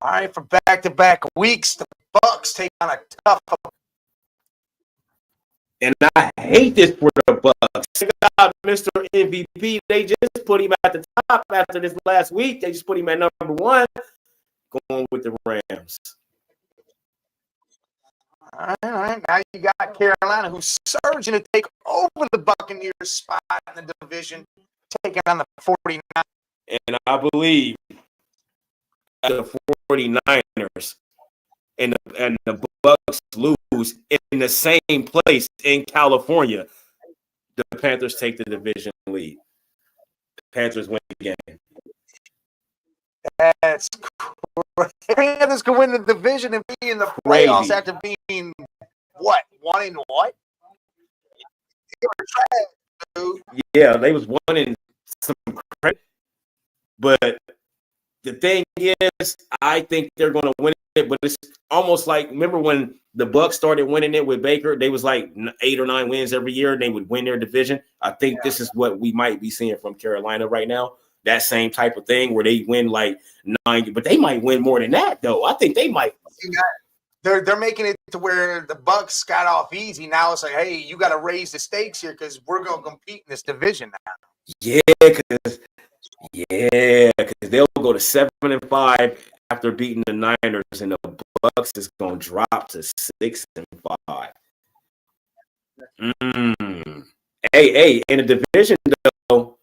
All right, for back-to-back weeks, the Bucks take on a tough. And I hate this for the Bucks. They got Mr. MVP. They just put him at the top after this last week. They just put him at number 1. Going with the Rams. All right. Now you got Carolina, who's surging to take over the Buccaneers spot in the division, taking on the 49ers. And I believe the 49ers and the Bucks lose in the same place in California. The Panthers take the division lead. The Panthers win the game. That's crazy. Panthers can win the division and be in the playoffs after being what? 1 in what? They were trash, dude. Yeah, they was 1 in some credit. But the thing is, I think they're going to win it. But it's almost like, remember when the Bucks started winning it with Baker? They was like 8 or 9 wins every year, and they would win their division. I think this is what we might be seeing from Carolina right now. That same type of thing where they win like 9, but they might win more than that, though. I think they might. They're making it to where the Bucks got off easy. Now it's like, hey, you got to raise the stakes here because we're going to compete in this division now. Yeah, because they'll go to 7-5 after beating the Niners, and the Bucks is going to drop to 6-5. Hey, in the division though,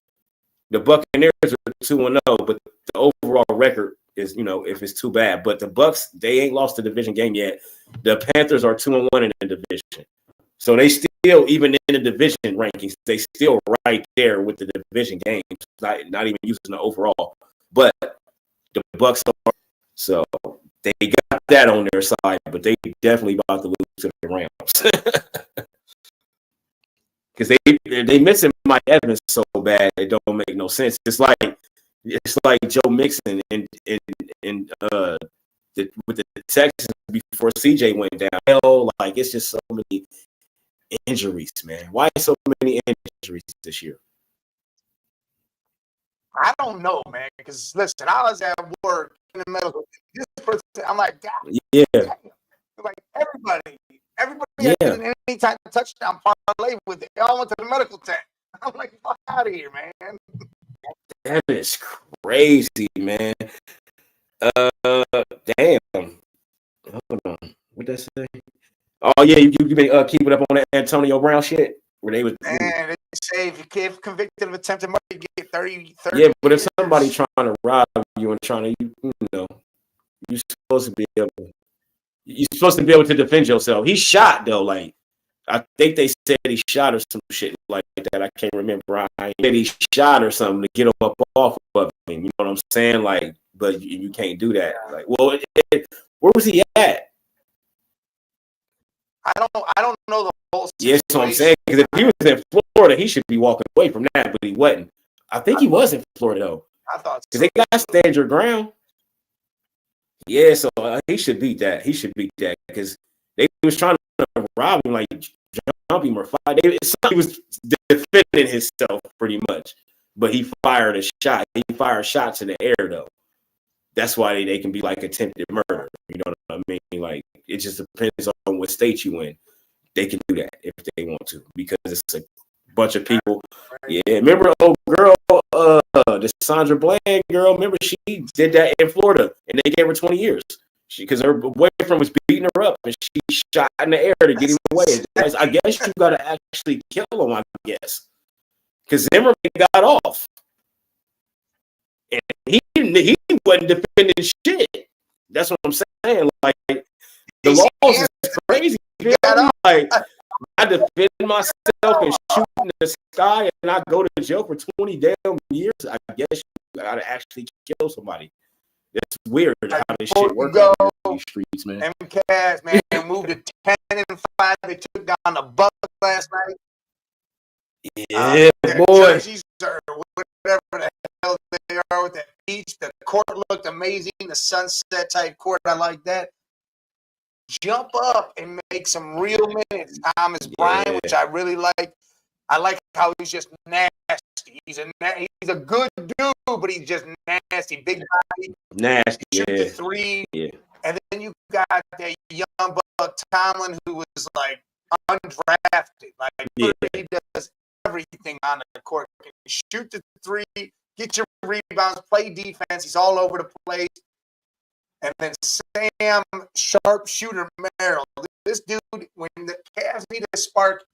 the Buccaneers are 2-0, but the overall record is, if it's too bad. But the Bucks, they ain't lost the division game yet. The Panthers are 2-1 in the division. So they still, even in the division rankings, they still right there with the division games, not even using the overall. But the Bucks are, so they got that on their side, but they definitely about to lose to the Rams. Because they missing Mike Evans so bad it don't make no sense. It's like Joe Mixon with the Texans before CJ went down. Hell, like it's just so many injuries, man. Why so many injuries this year? I don't know, man. Because listen, I was at work in the medical. I'm like, God, Yeah. damn. like everybody Yeah. had any type of touchdown parlay with it. They all went to the medical tent. I'm like, fuck out of here, man. That is crazy, man. Damn. Hold on. What that say? Oh yeah, you been keeping up on that Antonio Brown shit where they was. Man, they say if you get convicted of attempted murder, you get 30 Yeah, but if years. somebody trying to rob you and trying to, you know, you're supposed to be able. You're supposed to be able to defend yourself. He shot though, like I think they said he shot or some shit like that. I can't remember. I said he shot or something to get him up off of him. You know what I'm saying? Like, but you can't do that. Like, well, where was he at? I don't know the whole situation. Yes, that's what I'm saying. Because if he was in Florida, he should be walking away from that, but he wasn't. I think he was in Florida though. I thought because they got stand your ground. Yeah, so he should beat that. He should beat that because they was trying to rob him, like jump him or fight. He was defending himself pretty much, but he fired a shot. He fired shots in the air though. That's why they can be like attempted murder. You know what I mean? Like it just depends on what state you in. They can do that if they want to because it's a bunch of people. Yeah, remember old girl, the Sandra Bland girl. Remember she did that in Florida, and they gave her 20 years. Because her boyfriend was beating her up, and she shot in the air to get him away. I guess you got to actually kill him. I guess because Zimmerman got off, and he wasn't defending shit. That's what I'm saying. Like the laws is crazy. Like I defend myself and shoot in the sky, and I go to jail for 20 damn years. I guess you got to actually kill somebody. It's weird how this shit works in these streets, man. MCAS, man, moved to 10-5. They took down the Bucks last night. Yeah, boy. Jerseys or whatever the hell they are with that beach. The court looked amazing. The sunset type court, I like that. Jump up and make some real minutes. Thomas Bryant, which I really like. I like how he's just nasty. He's a good dude, but he's just nasty. Big body. Nasty. Shoot the three. Yeah. And then you got that young buck Tomlin who was like undrafted. Like he does everything on the court. He can shoot the three, get your rebounds, play defense. He's all over the place. And then Sam Sharpshooter Merrill. This dude, when the Cavs need a spark,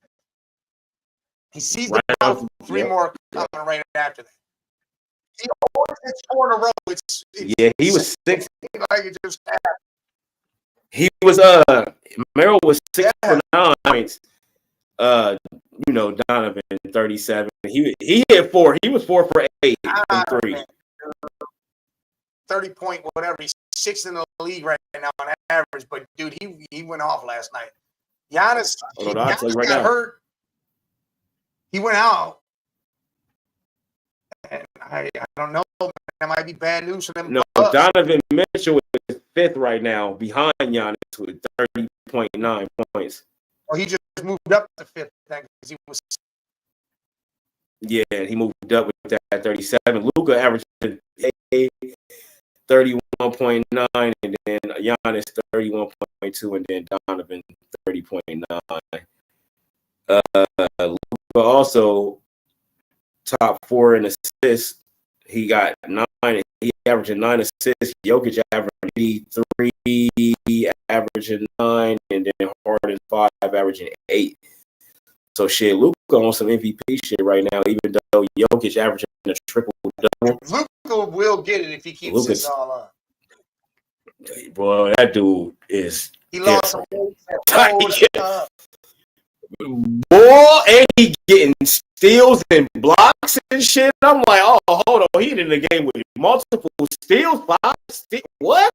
he sees the ball, three more coming right after that. He always hits 4 in a row. He was 6. Like it just happened. He was Merrill was 6 for 9 points. You know, Donovan 37. He hit 4. He was 4 for 8 from 3. 30-point whatever. He's 6th in the league right now on average. But dude, he went off last night. Giannis got hurt. He went out. And I don't know. That might be bad news for them. No, Donovan Mitchell is 5th right now behind Giannis with 30.9 points. Well, he just moved up to 5th because he was. Yeah, he moved up with that 37. Luka averaged 31.9, and then Giannis 31.2, and then Donovan 30.9. Luka also top 4 in assists. He got 9. He averaging 9 assists. Jokic averaging 3, averaging 9, and then Harden 5, averaging 8. So shit, Luka on some MVP shit right now. Even though Jokic averaging a triple double, Luka will get it if he keeps this all up. Boy, that dude is. He lost some boy, and he getting steals and blocks and shit. I'm like, oh, hold on, he in the game with multiple steals, 5 steals. What?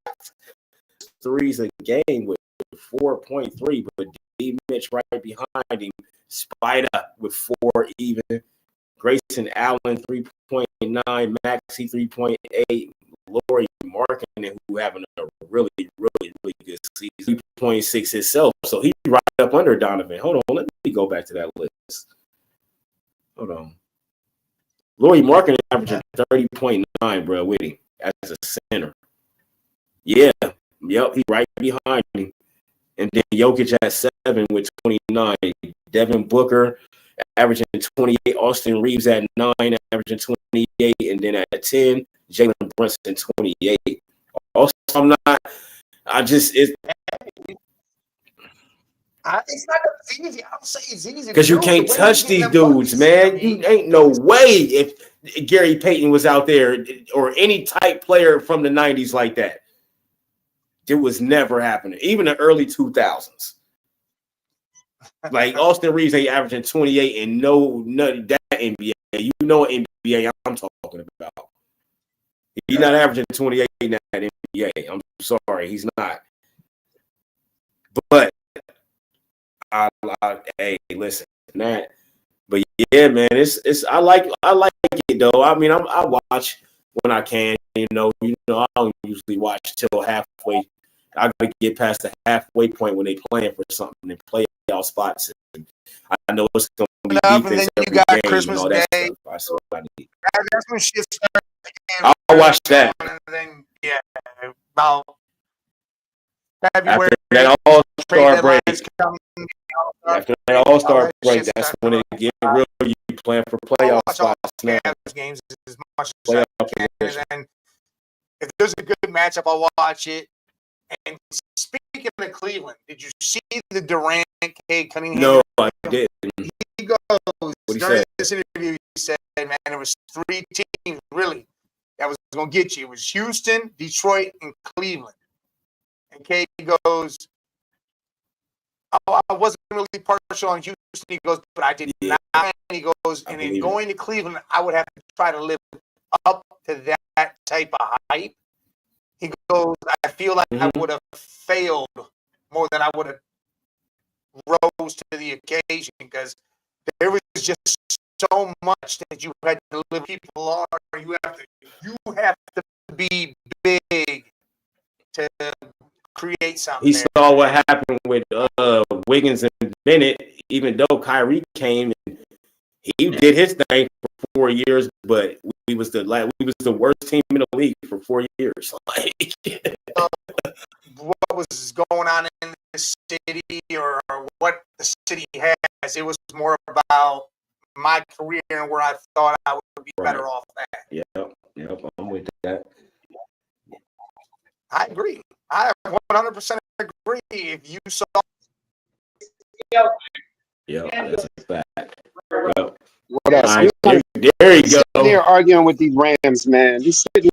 3s a game with 4.3, but D Mitch right behind him. Spider with 4 even. Grayson Allen 3.9, Maxey 3.8, Lauri Markkanen, who having a really good season, 3.6 himself. So he's right up under Donovan. Hold on, let me go back to that list. Hold on. Lauri Markkanen averaging 30.9, bro, with him as a center. Yeah, yep, he right behind him. And then Jokic at 7 with 29. Devin Booker averaging 28. Austin Reeves at 9, averaging 28. And then at 10, Jalen Brunson 28. Also, it's not easy. I don't say it's easy. because you can't touch these dudes, man. You ain't no way if Gary Payton was out there or any type player from the 90s like that. It was never happening. Even the early 2000s. Like Austin Reeves ain't averaging 28 and no that NBA. You know what NBA I'm talking about. He's not averaging 28 in that NBA. I'm sorry, he's not. But hey, listen, that. But yeah, man, it's I like it though. I mean, I watch when I can. I don't usually watch till halfway. I gotta get past the halfway point when they playing for something and playoff spots. And I know it's gonna be defense and then every you got game Christmas and all that Day. stuff. That's what I need. That's when shit starts. I'll watch that. And then about February. After that All-Star break. After that All-Star break, that's when it get real. You playing for playoff spots now. Games as much as I can. And if there's a good matchup, I'll watch it. And speaking of Cleveland, did you see the Durant Cade Cunningham? No, I didn't. He goes What'd he during say? this interview. He said, "Man, there was 3 teams really that was going to get you. It was Houston, Detroit, and Cleveland." And Cade goes, "Oh, I wasn't really partial on Houston." He goes, "But I did not." And he goes, "And in going to Cleveland, I would have to try to live up to that type of hype." He goes, "I feel like I would have failed more than I would have rose to the occasion because there was just so much that you had to live. People are you have to be big to create something." He saw what happened with Wiggins and Bennett, even though Kyrie came and he did his thing for 4 years, but we was the worst team in the league for 4 years. What was going on in the city or what the city has, it was more about my career and where I thought I would be better off at. Yep, I'm with that. I agree. I 100% agree. If you saw, That's a fact. Well, What else? right, there you go. Sitting there arguing with these Rams, man. He's sitting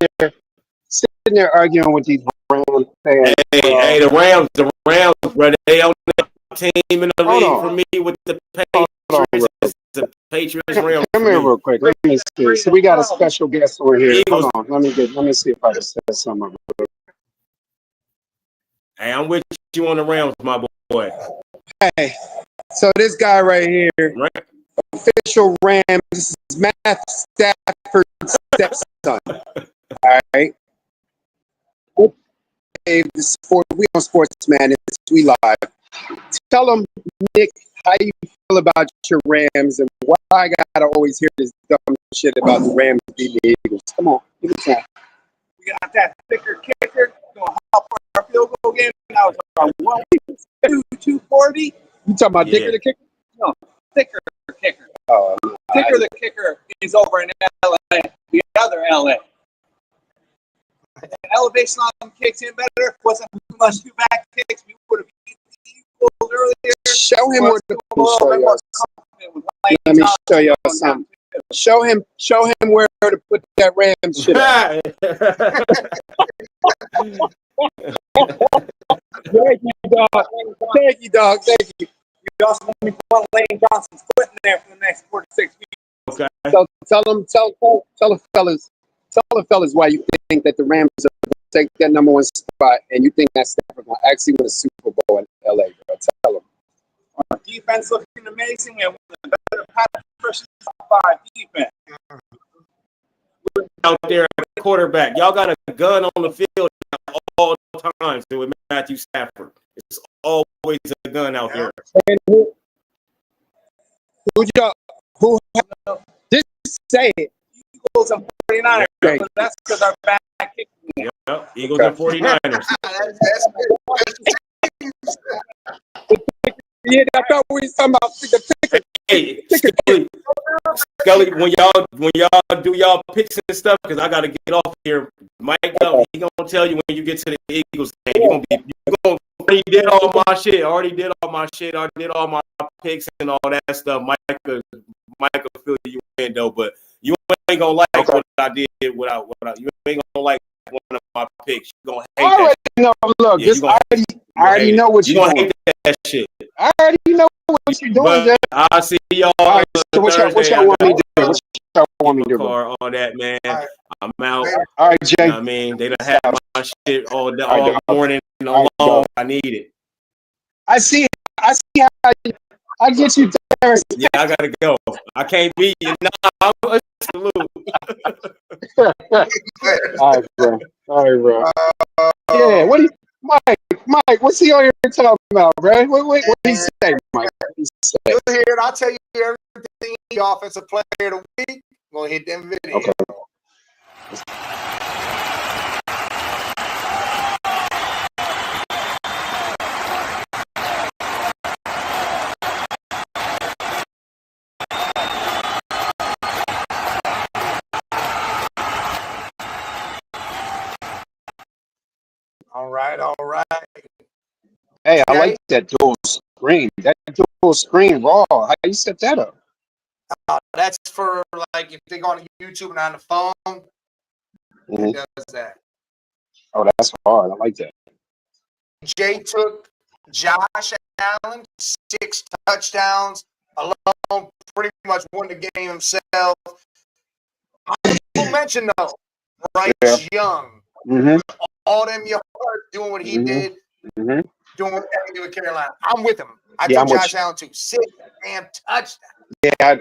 there arguing with these Rams fans. Hey, the Rams, bro, they on the team in the league for me with the Patriots. The Patriots Rams. Come here real quick. Let me see. So we got a special guest over here. Hold on. Let me see if I can say something. Hey, I'm with you on the Rams, my boy. Hey, so this guy right here, official Rams, this is Matt Stafford's stepson. All right. Hey, we on Sports Madness. We live. Tell them, Nick, how you feel about your Rams and why I gotta always hear this dumb shit about the Rams beating the Eagles. Come on, give it time. We got that thicker kicker gonna hop on our field goal game. Now it's about 240. You talking about Dicker the kicker? No, thicker kicker. Oh, Thicker the kicker is over in LA, the other LA. The elevation on them kicks in better. Wasn't too much two back kicks. We would have beat the Eagles earlier. show him where to show y'all. Let me show y'all something. Show him where to put that Rams shit at. Thank you, dog. Thank you. You also want me to put Lane Johnson's foot in there for the next 4 to 6 weeks. Okay. So tell the fellas why you think that the Rams are going to take that number 1 spot, and you think that Stafford going to actually win a Super Bowl in LA. Bro. Tell them. Our defense looking amazing. We have one of the better pass rushers, top 5 defense. Out there at quarterback, y'all got a gun on the field at all times with Matthew Stafford. It's always a gun out there. Who just say it. Eagles and 49ers. Okay. That's because our back kicking. Yep. Eagles and 49ers. that's Yeah, I thought we was talking about the picker. Hey, Scully, when y'all do y'all picks and stuff, because I gotta get off here. Mike, he gonna tell you when you get to the Eagles game. You already did all my shit. Already did all my picks and all that stuff. Mike will fill you in though, but you ain't gonna like what I did without you ain't gonna like one of my picks. You gonna hate I already that. know. Look, Yeah, this I already know what you you're gonna doing. hate that shit. I already know what you're doing, But Jay. I'll see y'all All right, so what Thursday. y'all want me to do? What y'all want me to do, bro? Car on that, man. right. I'm out. All right, You Jay. know what I mean? They done had my shit all right, morning all right, long. I need it. I see how I get you Thursday. Yeah, I gotta go. I can't beat you. Nah, I'm a salute. All right, bro. Yeah, what do you, Mike, what's he on here talking about, bro? What he say, Mike? What he say? You'll hear it. I'll tell you everything. The offensive player of the week. We'll hit them videos. Okay. All right. Hey, I like that dual screen. That dual screen raw. How you set that up? That's for like if they go on YouTube and on the phone. Mhm. It does that. Oh, that's hard. I like that. Jay took Josh Allen, 6 touchdowns alone, pretty much won the game himself. I will mention though, Bryce Young, Mm-hmm. all them yards doing what he did, Mm-hmm. doing what he did with Carolina. I'm with him. I Yeah, took I'm with Josh Allen too. 6 damn touchdowns. Yeah,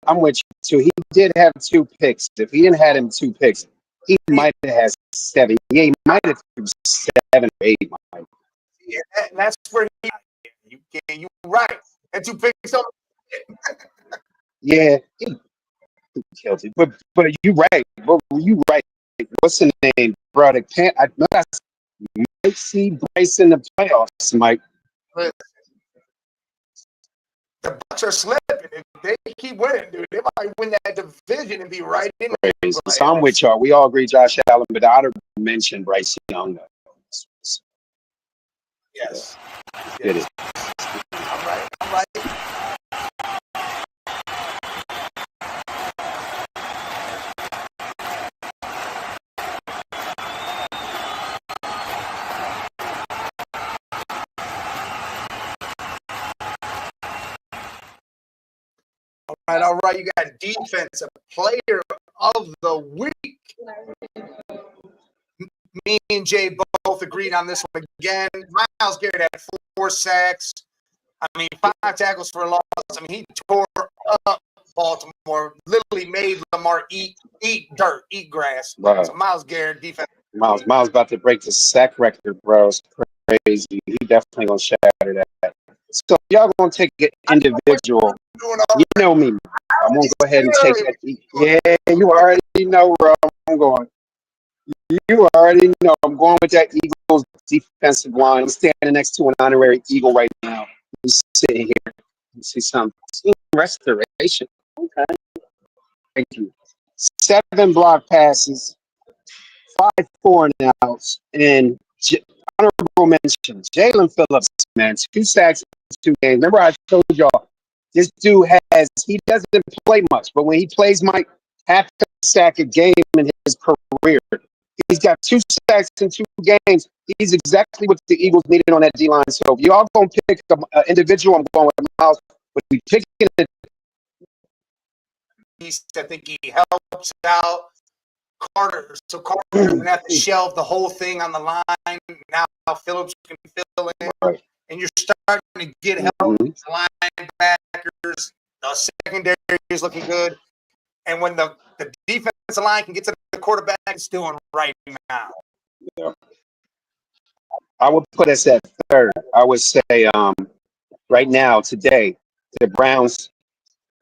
I'm with you too. He did have 2 picks. If he didn't have him 2 picks, he might have had 7. Yeah, he might have 7 or 8. Mike. Yeah, and that's where you right. And 2 picks up. Yeah, he killed it. But you right. But you right. What's the name, bro? I know that's might see Bryce in the playoffs, Mike. The Bucks are slipping. If they keep winning, dude, they might win that division and be right in Crazy. So I'm with y'all. We all agree Josh Allen, but I'd have mentioned Bryce Young. Yes. Get it. All right. All right. You got defensive player of the week. Me and Jay both agreed on this one again. Myles Garrett had 4 sacks. I mean, 5 tackles for a loss. I mean, he tore up Baltimore. Literally made Lamar eat dirt, eat grass. Wow. So Myles Garrett, defense. Miles about to break the sack record, bro. It's crazy. He definitely gonna shatter that. So y'all gonna take it individual. You know me. I'm gonna go ahead and take that. Yeah, you already know where I'm going. You already know I'm going with that Eagles defensive line. I'm standing next to an honorary Eagle right now. He's sitting here. You see some team restoration. Okay. Thank you. 7 block passes, 5 4-and-outs, and honorable mention, Jalen Phillips, man, 2 sacks in 2 games. Remember I told y'all, this dude he doesn't play much, but when he plays, Mike, half a sack a game in his career. He's got 2 sacks in 2 games. He's exactly what the Eagles needed on that D-line. So if y'all going to pick an individual, I'm going with Miles. But we picking it. I think he helps out Carter. So Carter doesn't have to shelve the whole thing on the line. Now Phillips can fill in. Right. And you're starting to get help. The linebackers, the secondary is looking good. And when the defensive line can get to the quarterback, it's doing right now. Yeah. I would put us at 3rd. I would say right now, today, the Browns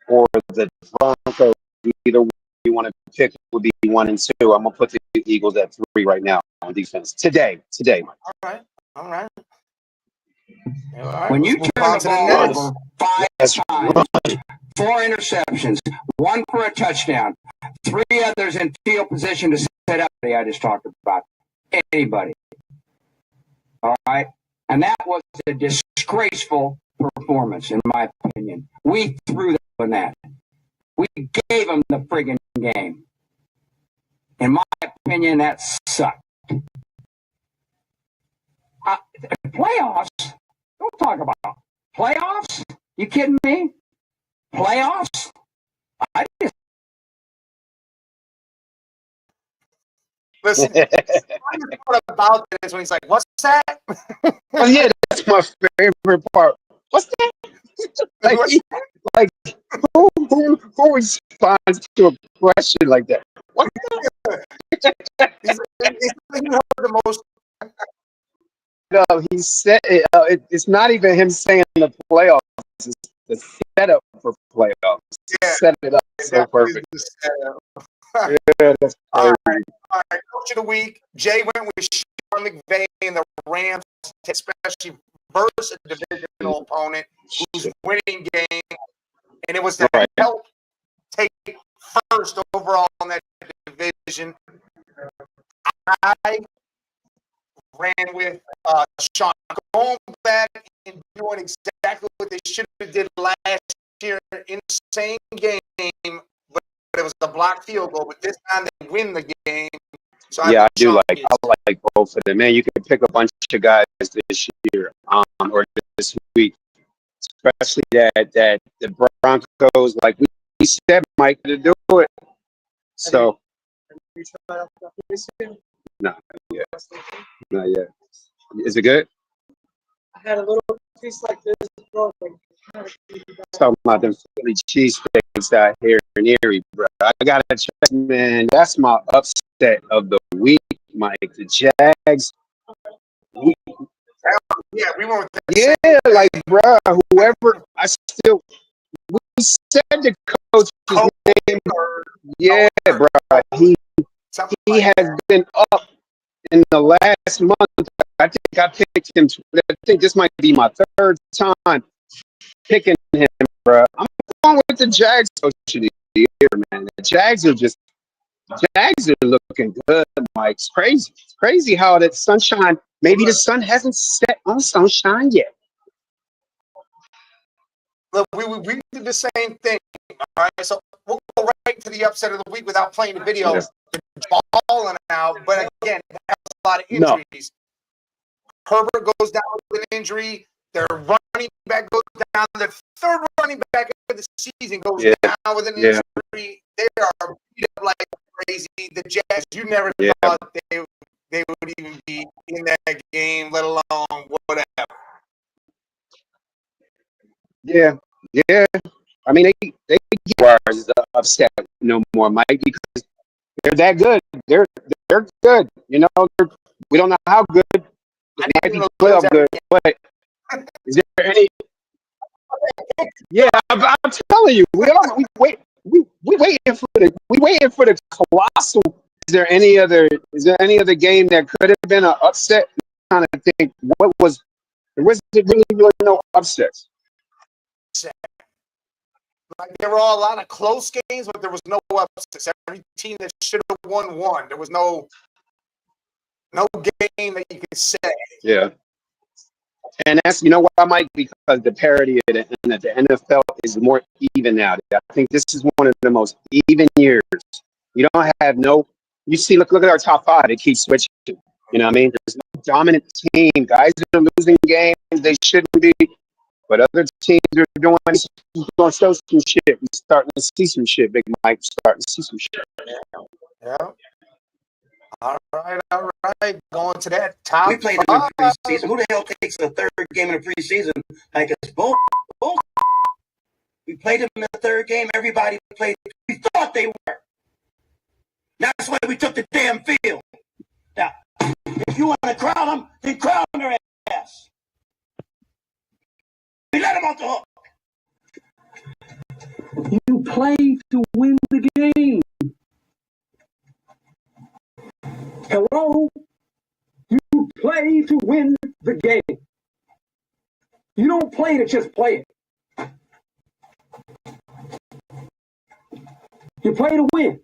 or the Broncos, either one you want to pick would be 1 and 2. I'm gonna put the Eagles at 3 right now on defense. Today. All right. All right, When you let's move turn on the to the ball Nets. over 5 times, 4 interceptions, 1 for a touchdown, 3 others in field position to set up the I just talked about. Anybody. All right? And that was a disgraceful performance, in my opinion. We threw them on that. We gave them the friggin' game. In my opinion, that sucked. Playoffs? Don't talk about playoffs. You kidding me? Playoffs? I just Listen, the funniest part about it is when he's like, "What's that?" Oh yeah, that's my favorite part. What's that? like, like who responds to a question like that? What? He's like, you heard the most. No, he said it's not even him saying the playoffs. It's the setup for playoffs. Yeah. Set it up so perfect. Yeah, that's All crazy. right, coach of the week. Jay went with Sean McVay and the Rams, especially versus a divisional opponent who's winning game, and it was to Right. help take first overall in that division. I ran with Sean, going back and doing exactly what they should have did last year in the same game, but it was a blocked field goal. But this time they win the game. So Yeah, I do Sean like is- I like both of them. Man, you can pick a bunch of guys this year, or this week, especially that the Broncos, like we said, Mike, to do it. So no, yeah, not yet. Is it good? I had a little piece like this. Talking about them Philly cheesesteaks out here in Erie, bro. I gotta check, man. That's my upset of the week, Mike. The Jags. Yeah, we went with that. Yeah, like, bro, whoever. We said the coach his name. Yeah, bro. He Something he like has that. been up in the last month. I think I picked him. I think this might be my third time picking him, bro. I'm going with the Jags coach of the year, man. The Jags are looking good, Mike. It's crazy. It's crazy how that sunshine. Maybe the sun hasn't set on sunshine yet. Look, we did the same thing. All right, so we'll go right to the upset of the week without playing the video. Yeah. The balling out, but again, that has a lot of No. injuries. Herbert goes down with an injury. Their running back goes down. The third running back of the season goes down with an Yeah. injury. They are beat up like crazy. The Jazz, you never Yeah. thought they would even be in that game, let alone whatever. Yeah. I mean, they get Warriors upset no more, Mike, because they're that good. They're good. You know, we don't know how good. They might be playoff good, but is there any? Yeah, I'm telling you, we waiting for the colossal. Is there any other game that could have been an upset? I'm trying to think, there wasn't really no upsets. Like there were all a lot of close games, but there was no upsets. Every team that should have won. There was no game that you could say. Yeah. And that's, you know why, Mike? Because the parity of the NFL is more even now. I think this is one of the most even years. You don't have you see, look at our top 5. It keeps switching. You know what I mean? There's no dominant team. Guys are losing games they shouldn't be. But other teams are doing show some shit. We're starting to see some shit, Big Mike. Starting to see some shit. Yeah. All right. Going to that top we played them in preseason. Who the hell takes the third game in the preseason like it's bull? We played them in the third game. Everybody played. We thought they were. That's why we took the damn field. Now, if you want to crown them, then crown their ass. We let them off the hook. You play to win the game. Hello? You play to win the game. You don't play to just play it. You play to win.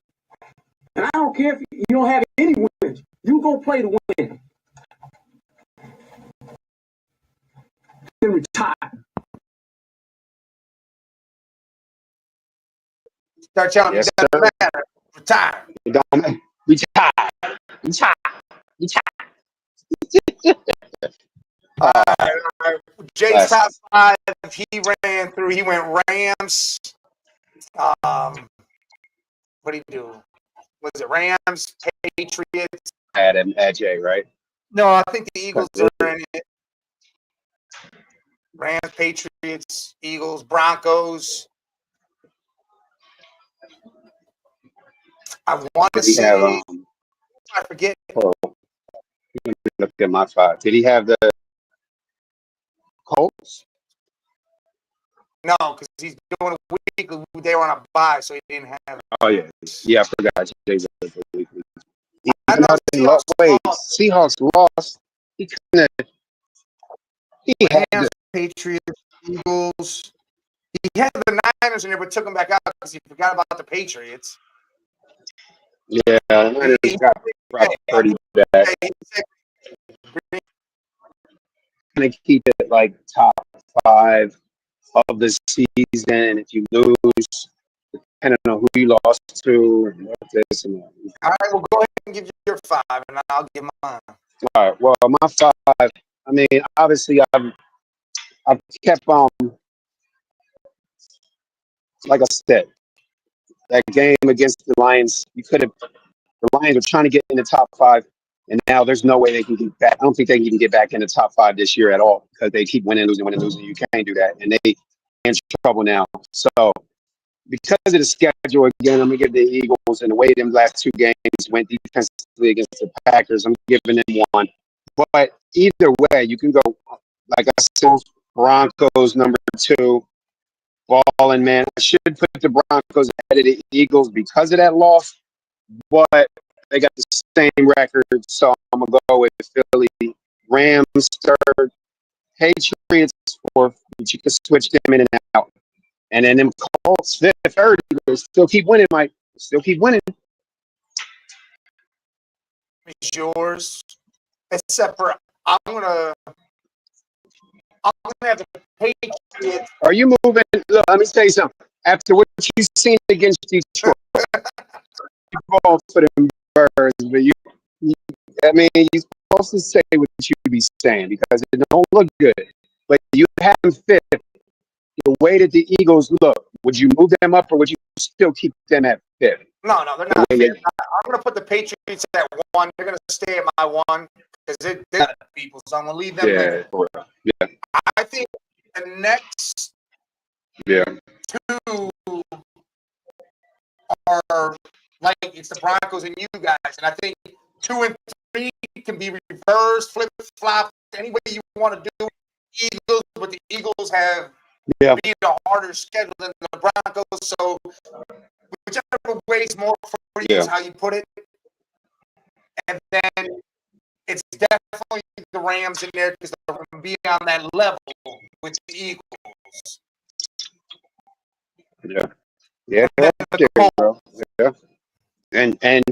And I don't care if you don't have any wins. You go play to win. Then retire. Start telling me Yes, it doesn't matter. Retire. It don't matter. Retire. Retire. Jay's Nice. top five. He ran through. He went Rams. What did he do? Was it Rams, Patriots? Adam Ajay, right? No, I think the Eagles are in it. Rams, Patriots, Eagles, Broncos. I want to Did he say, have? I forget. Oh, let me look at my five. Did he have the Colts? No, because he's doing a week. They were on a bye, so he didn't have. Oh yeah, yeah. I forgot. Jay's up for the week. I Even know though they Seahawks wait, lost. Seahawks lost. He couldn't. He had Rams, to, Patriots, Eagles. He had the Niners in there, but took them back out because he forgot about the Patriots. yeah. Niners got brought pretty bad. Gonna keep it like top 5 of the season. If you lose, depending on who you lost to, and what this and that. All right, well, go ahead and give your 5, and I'll give mine. All right. Well, my 5. I mean, obviously, I've kept like I said, that game against the Lions. The Lions are trying to get in the top 5, and now there's no way they can get back. I don't think they can even get back in the top 5 this year at all because they keep winning, losing, winning, losing. You can't do that, and they in trouble now. So because of the schedule, again, I'm gonna give the Eagles and the way them last 2 games went defensively against the Packers. I'm giving them 1. But either way, you can go like I said, Broncos number 2. Balling, man. I should put the Broncos ahead of the Eagles because of that loss, but they got the same record, so I'm gonna go with Philly. Rams 3rd, Patriots 4th, but you can switch them in and out. And then them Colts 5th, 3rd. They still keep winning, Mike. Still keep winning. It's yours, except for I'm gonna have the Patriots. Are you moving? Look, let me tell you something. After what you've seen against Detroit, you vote for them Birds, but I mean, you're supposed to say what you be saying because it don't look good. But you have them 5th. The way that the Eagles look, would you move them up or would you still keep them at 5th? No, they're not. I'm going to put the Patriots at 1. They're going to stay at my 1 because they're people, so I'm going to leave them there. Yeah. I think the next Yeah. 2 are like it's the Broncos and you guys, and I think 2 and 3 can be reversed, flip flop, any way you want to do Eagles, but the Eagles have been a harder schedule than the Broncos, so whichever way is more for you is how you put it. And then it's definitely the Rams in there because they're going to be on that level with the Eagles. Yeah. Yeah, okay, bro. Yeah. And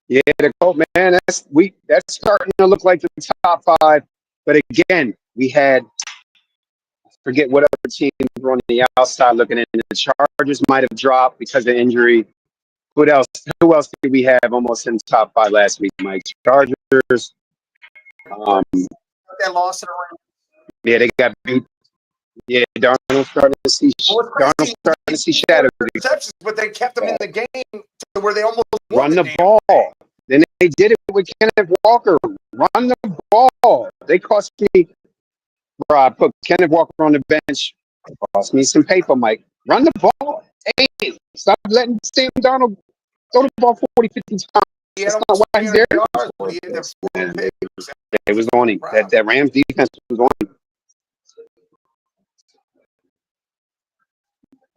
yeah, the Colts, man, that's starting to look like the top 5. But again, we had forget what other teams were on the outside looking in. The Chargers might have dropped because of injury. Who else did we have almost in top 5 last week, Mike? Chargers. That loss to the Rams. Yeah, they got beat. Yeah, Darnold starting to see shadows. Receptions, but they kept them in the game to where they almost Run the ball. Then they did it with Kenneth Walker. Run the ball. They cost me. Bro, I put Kenneth Walker on the bench. Cost me some paper, Mike. Run the ball. Hey, stop letting Sam Darnold throw the ball 40, 50 times. That's not why he's there. It was on him. That Rams defense was on him.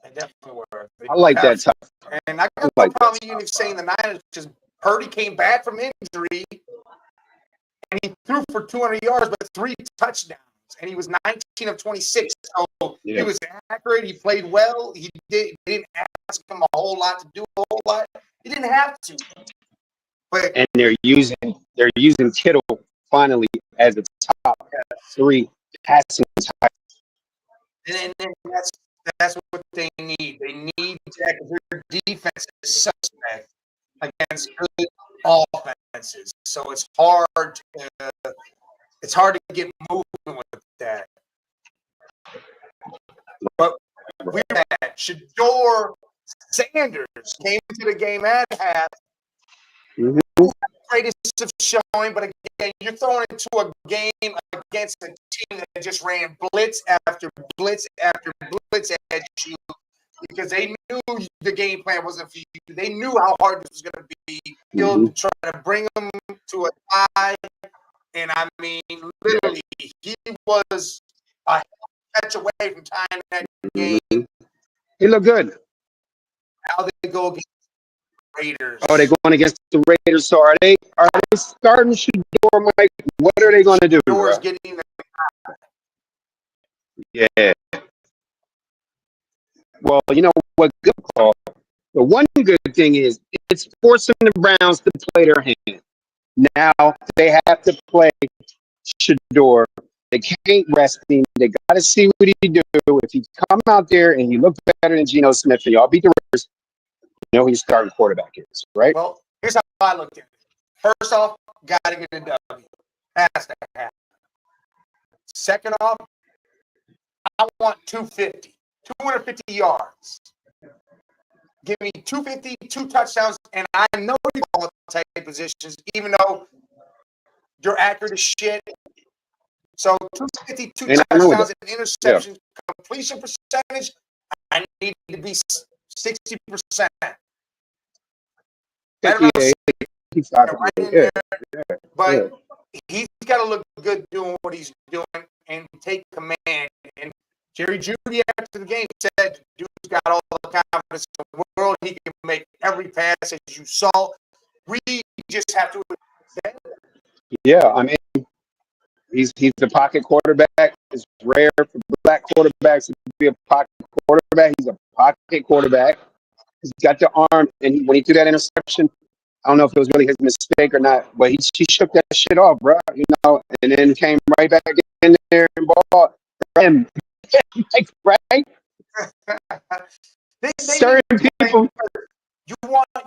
They definitely were. I like that type. And I got no problem even saying the Niners because Purdy came back from injury and he threw for 200 yards but 3 touchdowns. and he was 19 of 26. So Yeah. he was accurate. He played well. They didn't ask him a whole lot to do a whole lot. He didn't have to. But And they're using Kittle finally as a top 3 passing type. and that's what they need. They need that because their defense is suspect against good offenses. So it's hard to get moving with that. But we're at Shedeur Sanders came into the game at half. Mhm. Greatest of showing, but again, you're throwing into a game against a team that just ran blitz after blitz after blitz at you because they knew the game plan wasn't for you. They knew how hard this was going to be. To try to bring them to a tie, and I mean, literally, he was a catch away from tying that game. He looked good. How they go against the Raiders? Oh, they're going against the Raiders. So are they starting Shedeur, Mike? What are they going to do? Shedeur is Bro? getting Yeah. Well, you know what? Good call. The one good thing is it's forcing the Browns to play their hand. Now they have to play Shedeur. They can't rest him. They got to see what he do. If he come out there and he look better than Geno Smith and y'all beat the Raiders, you know who your starting quarterback is, right? Well, here's how I looked at it. First off, got to get a W. Has to happen. Second off, I want 250 yards. Give me 250, 2 touchdowns, and I know you're going to take positions, even though you're accurate as shit. So 250, 2 And I know touchdowns, that. and interceptions, completion percentage, I need to be 60%. Better not 58, right in yeah. there, but he's got to look good doing what he's doing and take command. And Jerry Jeudy after the game said, "Dude's got all the confidence in the world. He can make every pass as you saw. We just have to." Yeah, I mean, he's a pocket quarterback. It's rare for black quarterbacks to be a pocket quarterback. He's a pocket quarterback. He's got the arm, and when he threw that interception, I don't know if it was really his mistake or not, but he shook that shit off, bro. You know, and then came right back in there and balled. And like, right? Certain people. You want a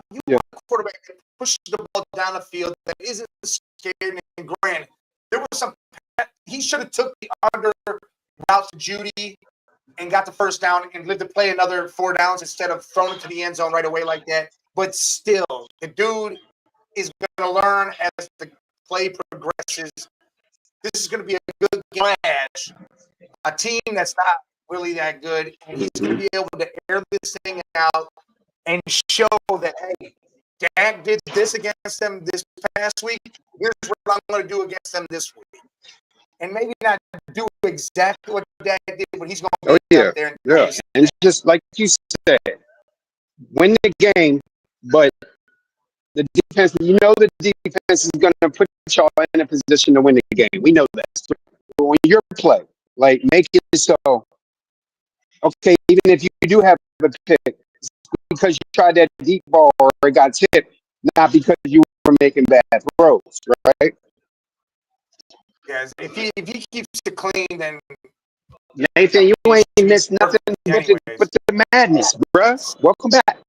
quarterback that pushes the ball down the field that isn't scared and grand. There was some. He should have took the under route to Jeudy and got the first down and lived to play another 4 downs instead of throwing it to the end zone right away like that. But still, the dude is going to learn as the play progresses. This is going to be a good match. A team that's not really that good, and he's going to be able to air this thing out and show that, hey, Dak did this against them this past week. Here's what I'm going to do against them this week. And maybe not do exactly what Dak did, but he's going to be out there. And just like you said, win the game, but the defense, you know the defense is going to put y'all in a position to win the game. We know that. So on your play, like, make it so, okay, even if you do have a pick, because you tried that deep ball or it got tipped, not because you were making bad throws, right? Yes, if he keeps it clean, then Nathan, you ain't missed nothing but the madness, bruh. Welcome back.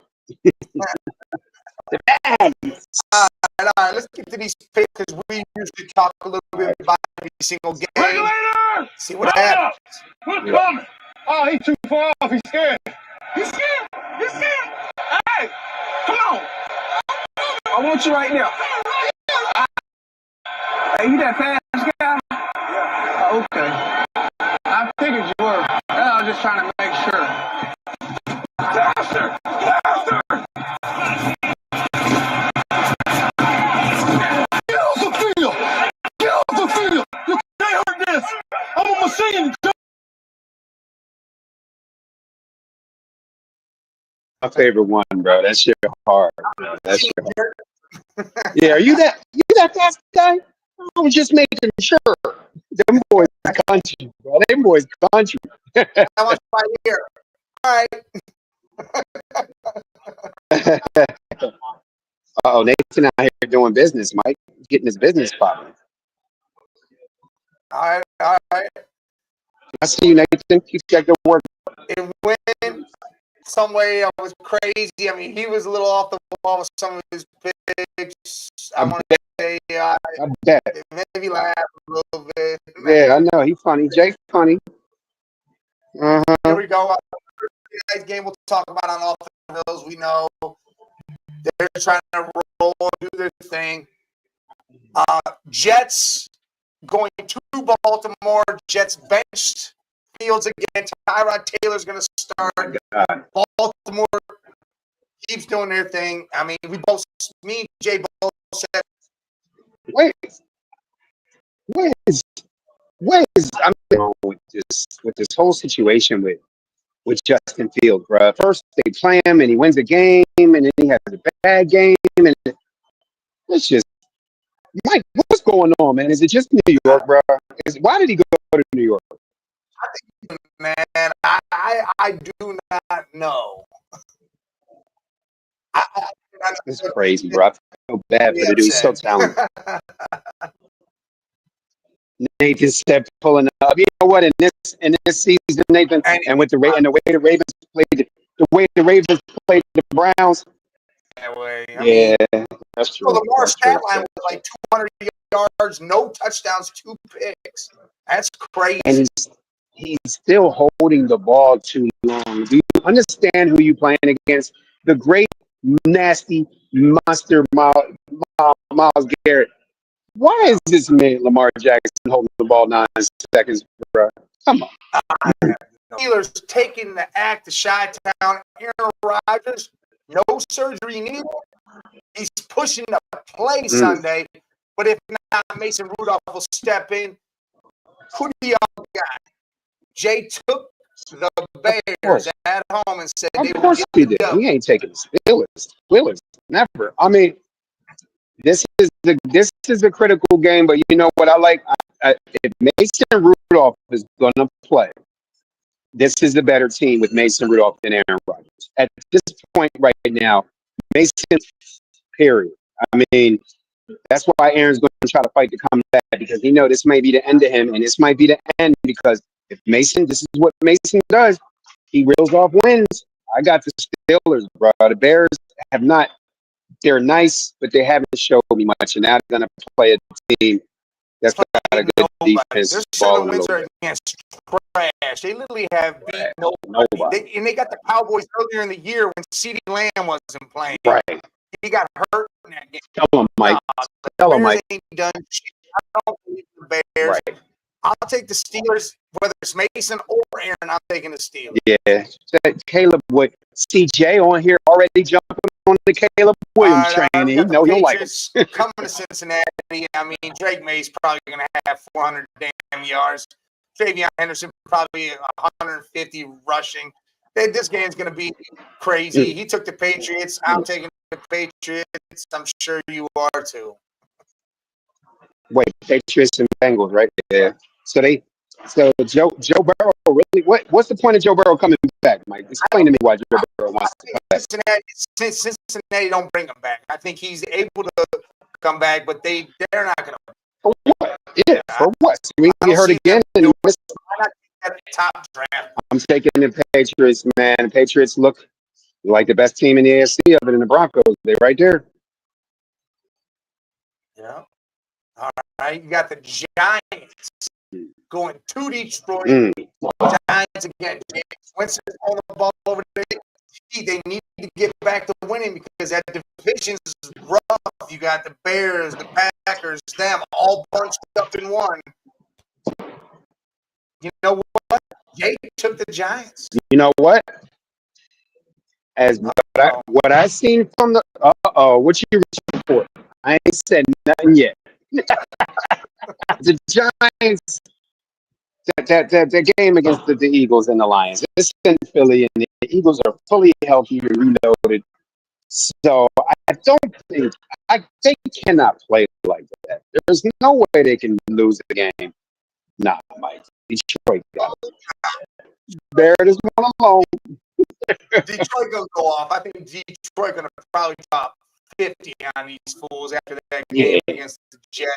The madness. All right, let's get to these picks because we usually talk a little bit about every single game. Regulator! See what happens. What's coming? Oh, he's too far off. He's scared. He's scared. He's scared. Hey, come on. I want you right now. Hey, you that fast guy? Oh, okay. I figured you were. I was just trying to make sure. Faster! Faster! Get off the field! Get off the field! You can't hurt this! I'm a machine! My favorite one, bro. That shit hard. Bro. That shit hard. Yeah, are you that fast guy? I was just making sure. Them boys country, bro. Them boys country. How much right here? All right. Oh, Nathan out here doing business, Mike. Getting his business popping. All right. All right. I see you, Nathan. Keep that good work. It went some way. I was crazy. I mean, he was a little off the wall with some of his picks. I want to say, I bet. it made me laugh a little bit. Yeah, I know. He funny. Jay funny. Here Uh-huh. we go. Tonight's game we'll talk about on all those. We know they're trying to roll, do their thing. Jets going to Baltimore. Jets benched Fields again. Tyrod Taylor's going to start. Baltimore keeps doing their thing. I mean, me and Jay both said. Wait. What is I mean, with this whole situation with Justin Fields, bro? First they play him and he wins a game, and then he has a bad game, and it's just Mike. What's going on, man? Is it just New York, bro? Why did he go to New York? Man, I do not know. It's crazy, bro. I feel bad for the dude. He's so talented. Nathan said pulling up. You know what? In this season, Nathan, and with the way the Ravens played the Browns. That way. I Yeah, mean, that's true. so Lamar's That's true. stat line was like 200 yards, no touchdowns, 2 picks. That's crazy. And he's still holding the ball too long. Do you understand who you playing against? The great, nasty monster Myles Garrett. Why is this man Lamar Jackson holding the ball 9 seconds, bro? Come on. Steelers taking the act to Chi-Town. Aaron Rodgers, no surgery needed. He's pushing the play Sunday. But if not, Mason Rudolph will step in. Who do y'all got? Jay took the Bears at home and said they Of would course get he the did. dub. He ain't taking the Steelers. Never. I mean, this is a critical game, but you know what I like? If Mason Rudolph is going to play, this is a better team with Mason Rudolph than Aaron Rodgers. At this point right now, Mason, period. I mean, that's why Aaron's going to try to fight to come back, because he knows this may be the end of him, and this might be the end, because if Mason, this is what Mason does. He reels off wins. I got the Steelers, bro. The Bears have not. They're nice, but they haven't showed me much, and now they're going to play a team that's got a good defense. Their 7 wins are against trash. They literally have beat nobody. They got the Cowboys earlier in the year when CeeDee Lamb wasn't playing. Right. He got hurt in that game. Tell him, Mike. Tell him, Mike. Ain't done shit. I don't believe the Bears. Right. I'll take the Steelers, whether it's Mason or Aaron. I'm taking the Steelers. Yeah. Caleb Wood. CJ on here already jumping on the Caleb Williams train. You know he'll like it. Coming to Cincinnati. I mean, Drake May's probably going to have 400 damn yards. Travion Henderson probably 150 rushing. This game's going to be crazy. He took the Patriots. I'm taking the Patriots. I'm sure you are too. Wait, Patriots and Bengals, right there. So Joe Burrow really. What's the point of Joe Burrow coming back, Mike? Explain to me why Joe Burrow wants to come back. Cincinnati don't bring him back. I think he's able to come back, but they're not going to. For what? Yeah, for what? So we get hurt again. And Why not get the top draft? I'm taking the Patriots, man. The Patriots look like the best team in the AFC other than the Broncos. They're right there. Yeah. All right. You got the Giants going to Detroit. Giants again. James Winston is on the ball over there. They need to get back to winning because that division is rough. You got the Bears, the Packers, them all bunched up in one. You know what? Jay took the Giants. You know what? As what I seen from the what you reaching for? I ain't said nothing yet. The Giants, that game against the Eagles and the Lions. It's in Philly, and the Eagles are fully healthy and reloaded. So I don't think they cannot play like that. There's no way they can lose the game. Nah, Mike. Detroit got it. Bear this one alone. Detroit gonna go off. I think Detroit gonna probably drop 50 on these fools after that game against the Jets.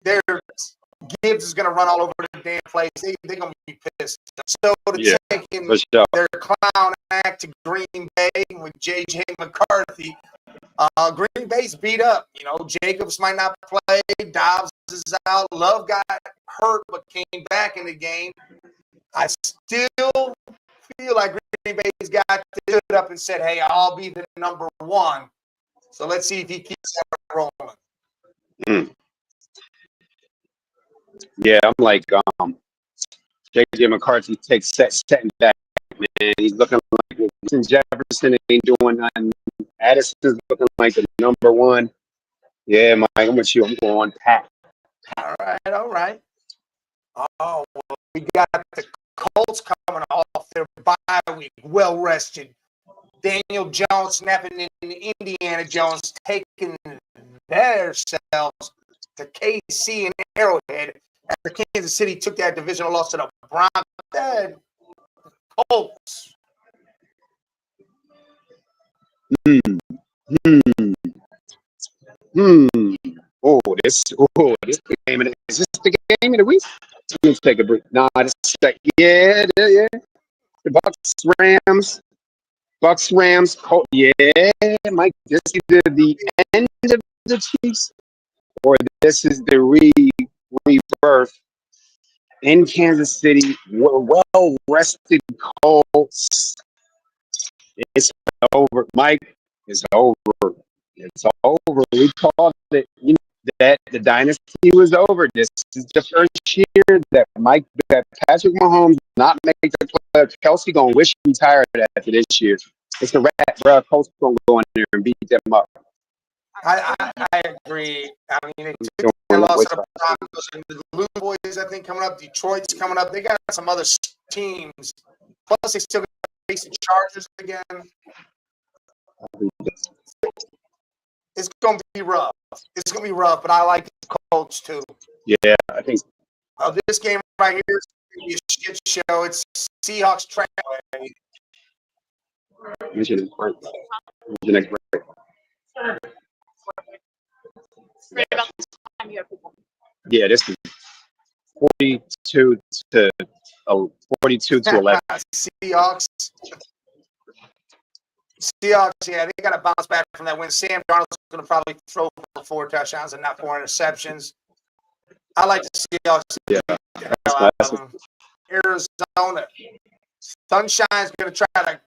Their Gibbs is gonna run all over the damn place. They're gonna be pissed. So to take in their clown act to Green Bay with JJ McCarthy. Green Bay's beat up. You know, Jacobs might not play. Dobbs is out. Love got hurt but came back in the game. I still feel like Green Bay's got stood up and said, "Hey, I'll be the number one." So let's see if he keeps that rolling. Yeah, I'm like JJ McCarthy takes setting back, man. He's looking like Jefferson ain't doing nothing. Addison's looking like the number one. Yeah, Mike, I'm with you. I'm going Pat. All right. Oh, well, we got the Colts coming off their bye week, well rested. Daniel Jones snapping in Indiana Jones, taking themselves to KC and Arrowhead after Kansas City took that divisional loss to the Broncos. Colts. This the game of the, is this the game of the week? Let's take a break. No, this is like, yeah. The Bucks, Rams, Colts. Yeah, Mike, this is either the end of the Chiefs or this is the rebirth in Kansas City. Well rested Colts. It's over, Mike. It's over. It's over. We called it. You know, that the dynasty was over. This is the first year that Patrick Mahomes did not make the play. Kelsey gonna wish he retired after this year. It's the rat, bro. Colts gonna go in there and beat them up. I agree. I mean, they took the loss of the Broncos and the Blue Boys, I think, coming up. Detroit's coming up. They got some other teams. Plus, they still got to face the Chargers again. It's going to be rough. It's going to be rough, but I like the Colts too. Yeah, I think. This game right here is going to be a shit show. It's Seahawks track. When's your next break? Right about this time you have people. Yeah, this is 42 to 11. Seahawks, yeah, they got to bounce back from that win. Sam Darnold's going to probably throw for 4 touchdowns and not 4 interceptions. I like the Seahawks. Yeah, Arizona. Sunshine's going to try to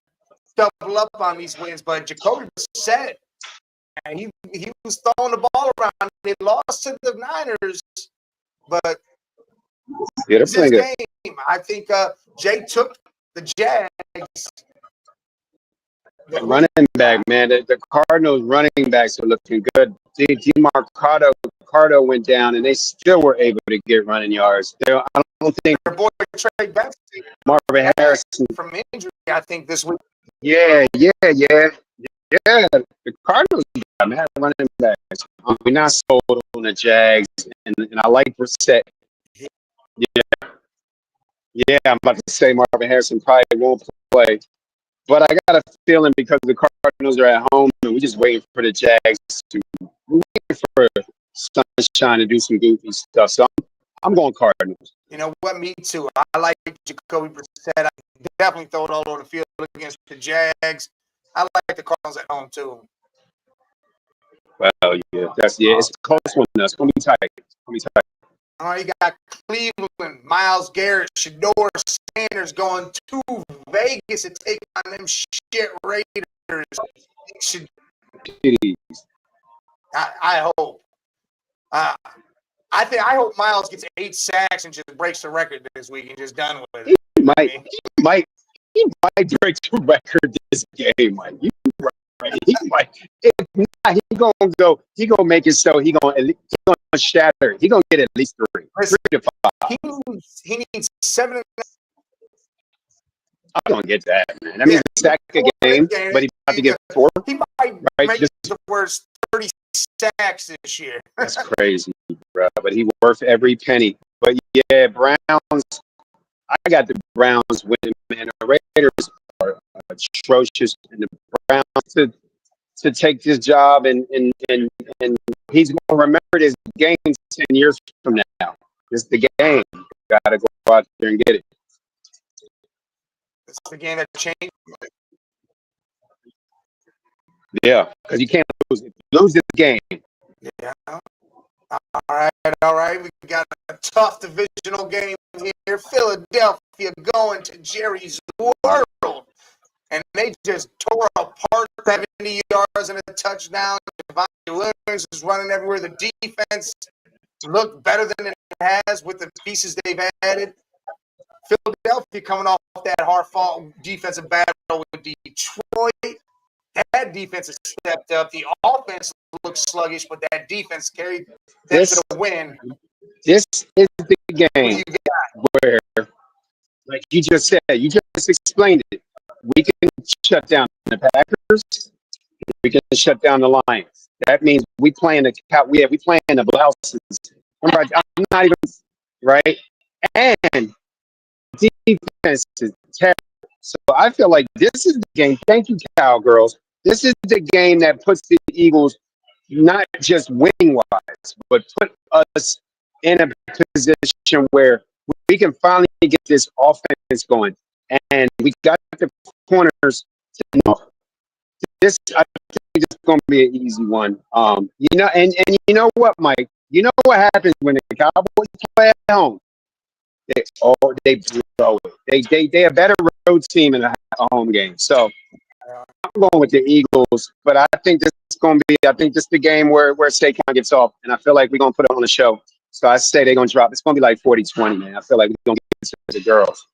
double up on these wins, but Jacoby Brissett, he was throwing the ball around. They lost to the Niners, but yeah, it's his game. I think Jay took the Jags. The running back, man. The Cardinals running backs are looking good. Cardo went down, and they still were able to get running yards. I don't think their boy Trey Benson, Marvin Harrison from injury, I think this week. Yeah. The Cardinals, man, running backs. We're not sold on the Jags, and I like Brissett. Yeah, I'm about to say Marvin Harrison probably won't play. But I got a feeling because the Cardinals are at home and we're just waiting for the Jags to wait for Sunshine to do some goofy stuff. So I'm going Cardinals. You know what? Me too. I like Jacoby Brissett. I definitely throw it all over the field against the Jags. I like the Cardinals at home too. Well, yeah, it's a close one. It's gonna be tight. All right, you got Cleveland, Myles Garrett, Shedeur Sanders going to Vegas to take on them shit Raiders. I hope. I hope Myles gets 8 sacks and just breaks the record this week and just done with it. He might break the record this game, Mike. He might. If not, he gonna make it so he gonna shatter. He gonna get at least 3 to 5. He needs 7. I'm gonna get that, man. I mean, sack a game, but he's about to get 4. He might make the worst 30 sacks this year. That's crazy, bro. But he worth every penny. But yeah, Browns. I got the Browns winning, man. The Raiders are atrocious, and the Browns to take this job, and he's going to remember this game 10 years from now. It's the game. Got to go out there and get it. It's the game that changed. Yeah, because you can't lose. If you lose this game. Yeah. All right. We got a tough divisional game here. Philadelphia going to Jerry's World. And they just tore apart 70 yards and a touchdown. Devontae Williams is running everywhere. The defense looked better than it has with the pieces they've added. Philadelphia coming off that hard-fought defensive battle with Detroit. That defense has stepped up. The offense looks sluggish, but that defense carried them to the win. This is the game where, like you just said, you just explained it. We can shut down the Packers. We can shut down the Lions. That means we playing the blouses. I'm not even right. And defense is terrible. So I feel like this is the game. Thank you, Cowgirls. This is the game that puts the Eagles not just winning-wise, but put us in a position where we can finally get this offense going. And we got the corners to know. This, I think, is going to be an easy one. You know, and you know what, Mike? You know what happens when the Cowboys play at home? They blow it. They a better road team in a home game. So I'm going with the Eagles, but I think this is going to be. I think this is the game where Saquon gets off, and I feel like we're going to put it on the show. So I say they're going to drop. It's going to be like 40-20, man. I feel like we're going to get to the girls.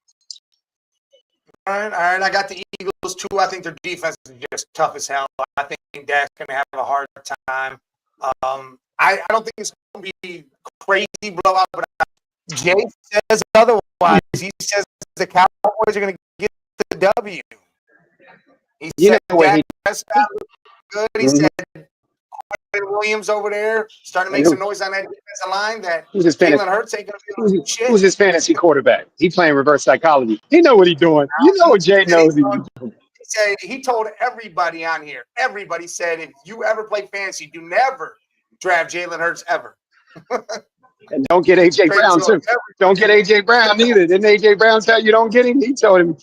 All right. I got the Eagles too. I think their defense is just tough as hell. I think Dak's going to have a hard time. I don't think it's going to be crazy blowout, but Jay says otherwise. He says the Cowboys are going to get the W. He said Dak Prescott looked good. He said Quinn Williams over there starting to make some noise on that defensive line. That Jalen Hurts ain't going to be shit. Who's his fantasy quarterback? He playing reverse psychology. He know what he's doing. You know what Jay knows. He said he told everybody on here. Everybody said if you ever play fantasy, do never draft Jalen Hurts ever. And don't get AJ Brown too. Don't get AJ Brown either. Didn't AJ Brown tell you don't get him? He told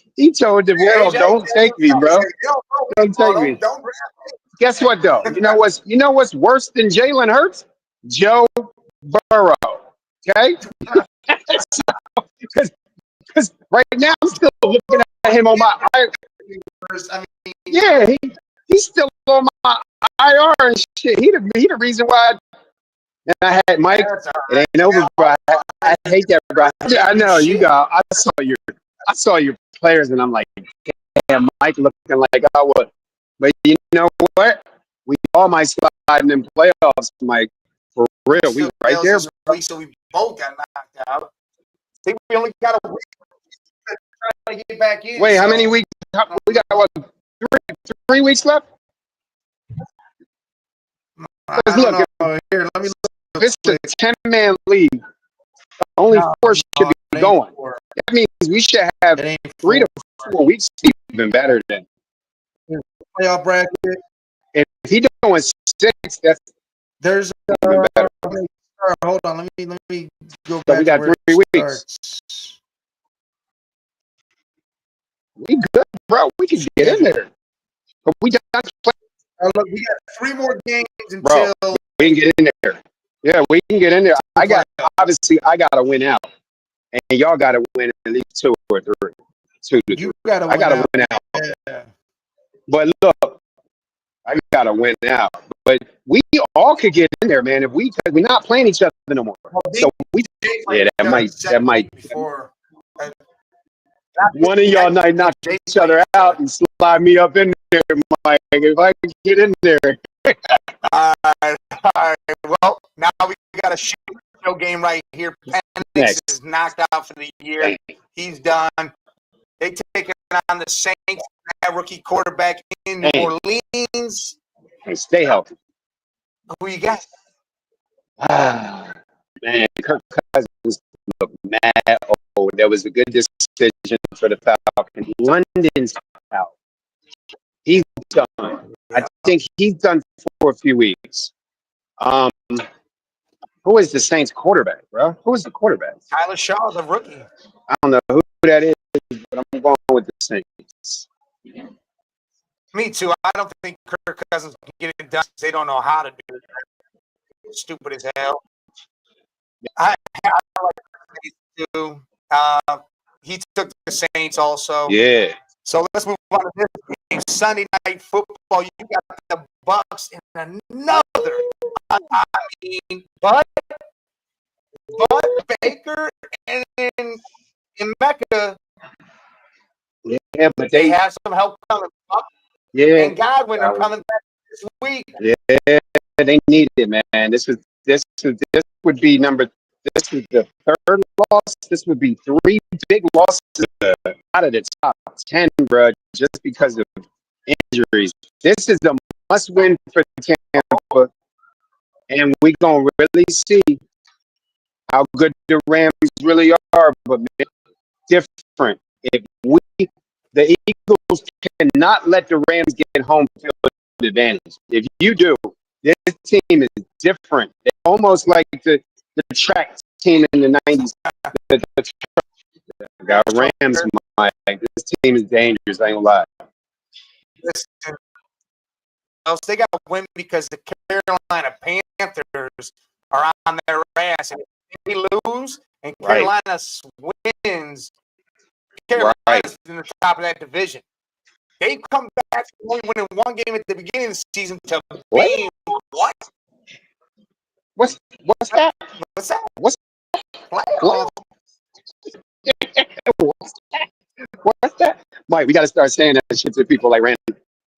the world, don't take me, bro. Don't take me. Guess what though? You know what's worse than Jalen Hurts? Joe Burrow. Okay? Because right now I'm still looking at him on my yeah, he's still on my IR and shit. He the reason why. And I had Mike. It ain't over, bro. I hate that, bro. Yeah, I know you got. I saw your players, and I'm like, damn, Mike looking like I would. But you know what? We all might slide in them playoffs, Mike. For real, we right there. So we both got knocked out. I think we only got a week to try to get back in. Wait, how many weeks? We got what? 3 weeks left. Look, here, let me look. It's a 10-man league. Only 4 should be going. That means we should have 3 to 4 weeks even better than playoff bracket. If he doing 6, there's even better. Hold on, let me go back. So we got 3 weeks. We good, bro. We can get in there. But we just play. Look, we got 3 more games until we can get in there. Yeah, we can get in there. I got to win out, and y'all got to win at least 2 or 3. 2 to 3. I got to win out. Yeah. But look, I got to win out. But we all could get in there, man. Because we're not playing each other no more. So that might. Before, one of y'all might knock each other out and slide me up in there, Mike. If I can get in there. All right. Well, now we got a show game right here. Penix is knocked out for the year. He's done. They taking on the Saints. That rookie quarterback in New Orleans. Hey, stay healthy. Who you got? Man, Kirk Cousins looked mad. Oh, that was a good decision for the Falcons. London's out. He's done. I think he's done for a few weeks. Who is the Saints quarterback, bro? Who is the quarterback? Tyler Shaw, the rookie. I don't know who that is, but I'm going with the Saints. Me too. I don't think Kirk Cousins can get it done. They don't know how to do it. Stupid as hell. I like the Saints too. He took the Saints also. Yeah. So let's move on to this game. Sunday Night Football. You got the Bucks in another. I mean, but Baker and Mecca. Yeah, but They have some help coming. yeah, And Godwin are coming back this week. yeah, they need it, man. This would be this is the third loss. This would be 3 big losses out of the top 10, bro, just because of injuries. This is a must-win for Tampa, and we're going to really see how good the Rams really are, but man, different. If the Eagles cannot let the Rams get home field advantage. If you do, this team is different. It's almost like the track team in the 90s. Got Rams, Mike. This team is dangerous. I ain't gonna lie. Listen, they got to win because the Carolina Panthers are on their ass. And if they lose and Carolina wins, Carolina's in the top of that division. They come back from only winning 1 game at the beginning of the season to being what? What's that? What's that? What's Playoffs. What's that? Mike, we got to start saying that shit to people like Randy.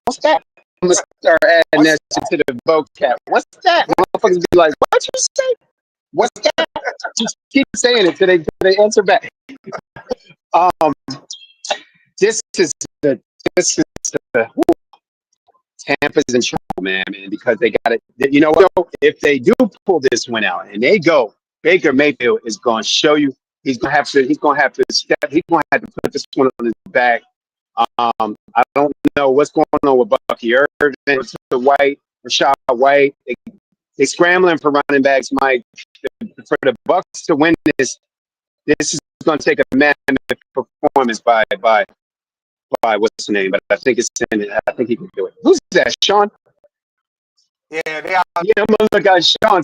What's that? I'm going to start adding that shit to the vocab. What's that? Motherfuckers be like, what you say? What's that? Just keep saying it till they answer back. This is the Tampa's in trouble, man, because they got it. You know what? If they do pull this one out and they go, Baker Mayfield is going to show you. He's going to have to step. He's going to have to put this one on his back. I don't know what's going on with Bucky Irvin, Rashad White. They scrambling for running backs, Mike. For the Bucks to win this is going to take a mammoth performance by what's the name? But I think I think he can do it. Who's that, Sean? Yeah, they are. Yeah, I'm gonna look at Sean.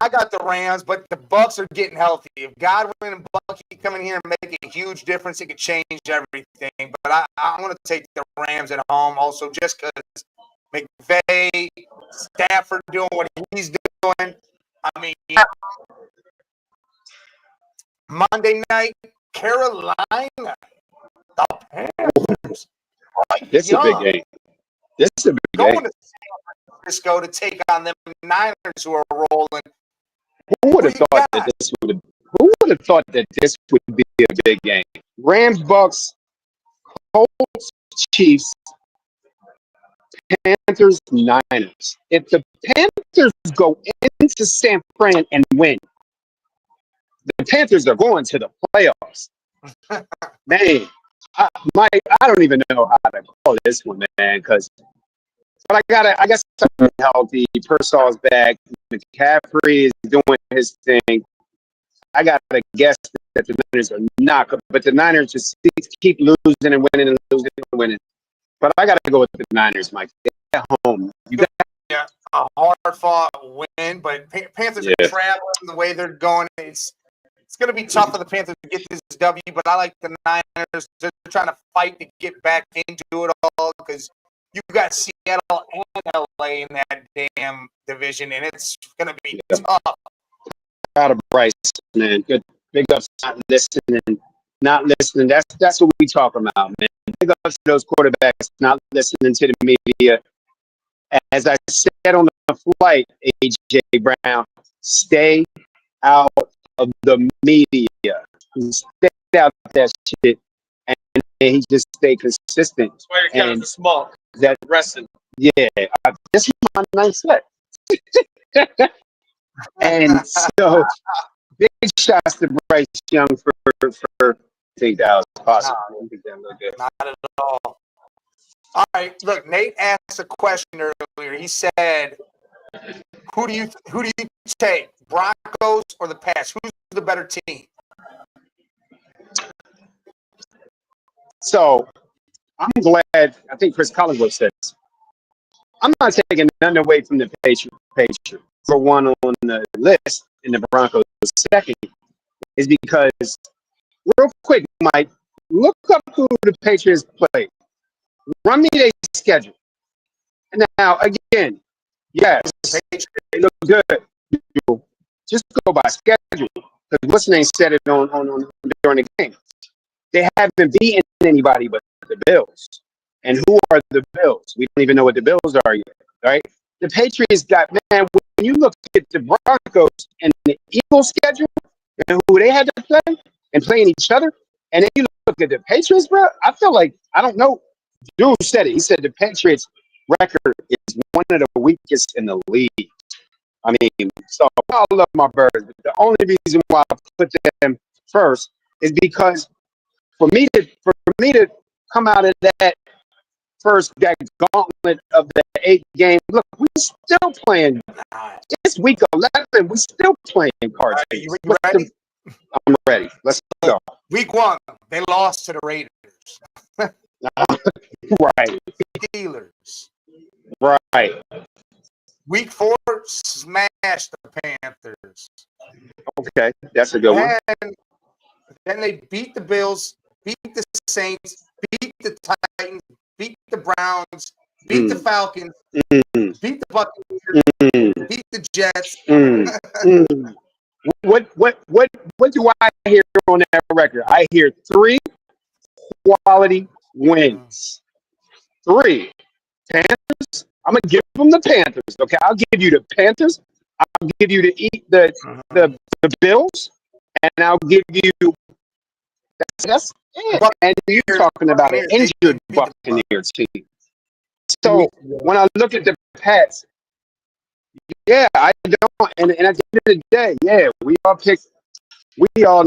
I got the Rams, but the Bucks are getting healthy. If Godwin and Bucky come in here and make a huge difference, it could change everything. But I'm going to take the Rams at home also just because McVay, Stafford doing what he's doing. I mean, Monday night, Carolina, the Panthers. This is a big game. This is a big Going game. to San Francisco to take on them Niners who are rolling. Who would have thought that this would? Who would have thought that this would be a big game? Rams, Bucks, Colts, Chiefs, Panthers, Niners. If the Panthers go into San Fran and win, the Panthers are going to the playoffs. Man, Mike, I don't even know how to call this one, man, but I guess I'm healthy. Persall's back. McCaffrey is doing his thing. I got to guess that the Niners are not, but the Niners just keep losing and winning and losing and winning. But I got to go with the Niners, Mike. At home. Yeah, a hard-fought win, but Panthers are traveling the way they're going. It's going to be tough for the Panthers to get this W, but I like the Niners. They're trying to fight to get back into it all because you got Seattle and LA in that damn division, and it's going to be tough. Proud of Bryce, man. Good. Big ups not listening. That's what we talk about, man. Big ups to those quarterbacks not listening to the media. As I said on the flight, AJ Brown, stay out of the media. Stay out of that shit and he just stayed consistent. That's why you're counting And the smoke. that, Resting. yeah, this is my ninth set. And so, big shots to Bryce Young for I think that was possible. I think that looked good. Not at all. All right, look, Nate asked a question earlier. He said, "Who do you take, Broncos or the Pats? Who's the better team?" So I'm glad. I think Chris Collinsworth said this. I'm not taking none away from the Patriots. For one on the list in the Broncos second is because real quick, Mike, look up who the Patriots play. Run me their schedule. Now again, yes, they look good. Just go by schedule because what's name said it on during the game. They haven't beaten anybody but the Bills. And who are the Bills? We don't even know what the Bills are yet, right? The Patriots got, man, when you look at the Broncos and the Eagles schedule and who they had to play and playing each other, and then you look at the Patriots, bro, I feel like, I don't know. Dude said it. He said the Patriots record is one of the weakest in the league. I mean, so I love my Birds, but the only reason why I put them first is because for me to come out of that gauntlet of the 8 game, look, we still playing. It's week 11. We still playing cards. You ready? I'm ready. Let's go. Week 1, they lost to the Raiders. Right. Steelers. Right. Week 4, smashed the Panthers. Okay, that's a good one. And then they beat the Bills, beat the Saints, beat the Titans, beat the Browns, beat the Falcons, beat the Buccaneers, beat the Jets. What do I hear on that record? I hear 3 quality wins. 3 Panthers. I'm gonna give them the Panthers. Okay, I'll give you the Panthers. I'll give you the Bills, and I'll give you that's it. And you're talking about an injured Buccaneers team. So when I look at the Pats, yeah, I don't. And at the end of the day, yeah, we all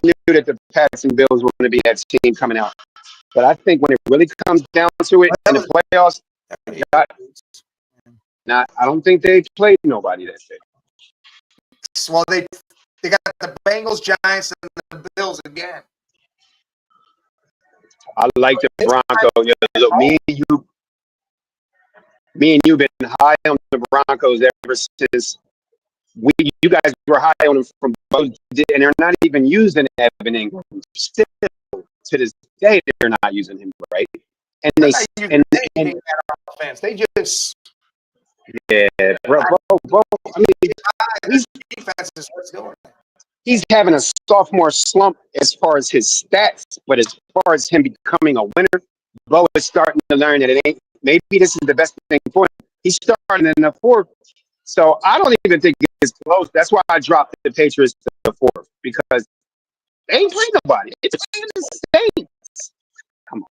knew that the Pats and Bills were going to be that team coming out. But I think when it really comes down to it in the playoffs, I don't think they played nobody that day. Well, they got the Bengals, Giants, and the Bills again. I like the Broncos. Yeah, look, me and you been high on the Broncos ever since you guys were high on them from both, and they're not even using Evan Ingram. Still, to this day, they're not using him, right? And they just bro. I mean, he's having a sophomore slump as far as his stats, but as far as him becoming a winner, Bo is starting to learn that it ain't. Maybe this is the best thing for him. He's starting in the 4th, so I don't even think it's close. That's why I dropped the Patriots to the 4th because they ain't playing nobody. It's playing the Saints. Come on.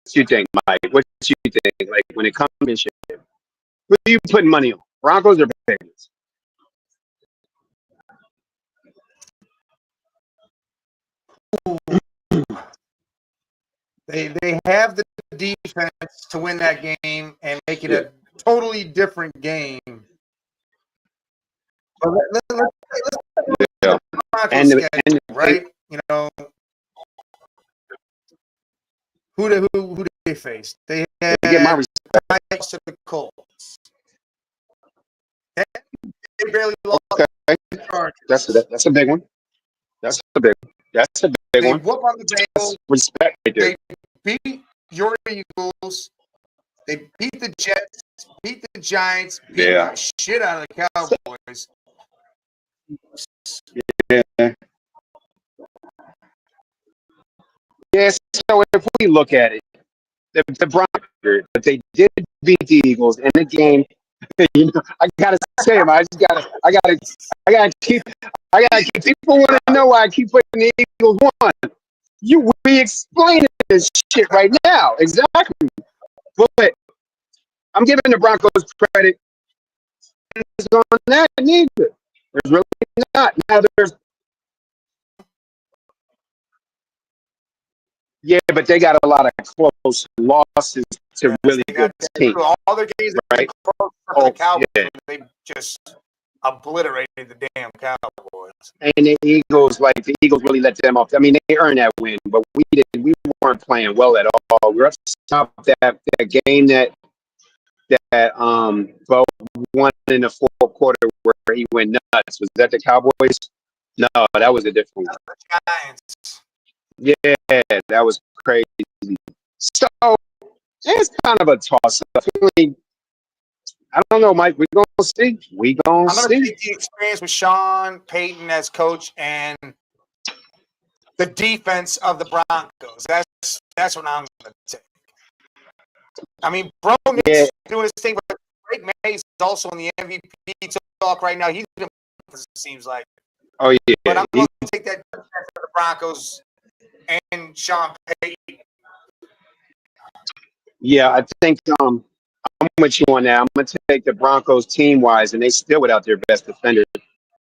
What you think, Mike? What you think? Like when it comes to shit, who are you putting money on? Broncos or Patriots? They have the defense to win that game and make it a totally different game. But let's And right? You know, who do they face? They had get my Titans to the Colts. They barely lost. Okay. That's a big one. That's a big They one. whoop on the Bengals. Respect right there. They beat your Eagles. They beat the Jets. Beat the Giants. Beat the shit out of the Cowboys. Yes. So if we look at it, the Broncos, but they did beat the Eagles in the game You know, I gotta say them. I gotta keep. People want to know why I keep putting the Eagles one. We explaining this shit right now, exactly. But I'm giving the Broncos credit. It's on that neither. There's really not. Now yeah, but they got a lot of close losses to really good teams. All their games, right? For the Cowboys, they just obliterated the damn Cowboys. And the Eagles really let them off. I mean, they earned that win, but we didn't. We weren't playing well at all. We were up to stop that game that Bo won in the fourth quarter where he went nuts. Was that the Cowboys? No, that was a different one. The Giants. Yeah, that was crazy. So it's kind of a toss-up. I don't know, Mike. We're going to see. I'm going to take the experience with Sean Payton as coach and the defense of the Broncos. That's what I'm going to take. I mean, Nick's doing his thing, but Drake May is also in the MVP talk right now. He's been, it seems like. Oh, yeah. But I'm going to take that defense of the Broncos and Sean Payton. Yeah, I think I'm with you on that. I'm going to take the Broncos team-wise, and they still without their best defender.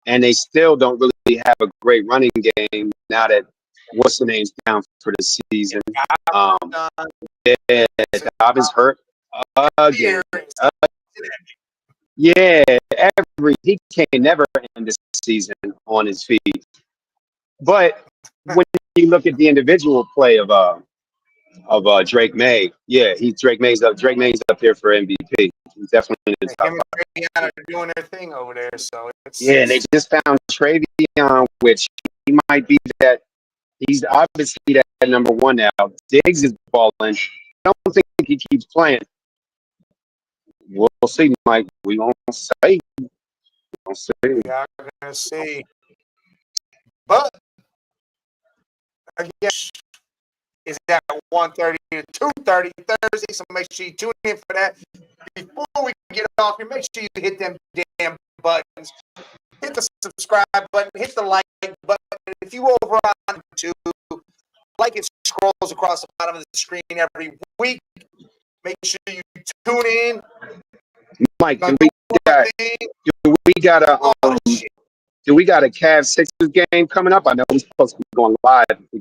And they still don't really have a great running game now that what's the name's down for the season. Dobbins hurt again. He can never end the season on his feet. But when you look at the individual play of Drake May, Drake May's up there for MVP. He's definitely in the top five. They're doing their thing over there, so and they just found Travion, which he might be that. He's obviously that number one now. Diggs is balling. I don't think he keeps playing. We'll see, Mike. We gonna see. Yeah, I'm gonna see. But again, is that 1:30 to 2:30 Thursday? So make sure you tune in for that. Before we get off here, make sure you hit them damn buttons. Hit the subscribe button. Hit the like button. If you over on YouTube, like it scrolls across the bottom of the screen every week. Make sure you tune in. Mike, do we got a Cavs Sixers game coming up? I know we're supposed to be going live. We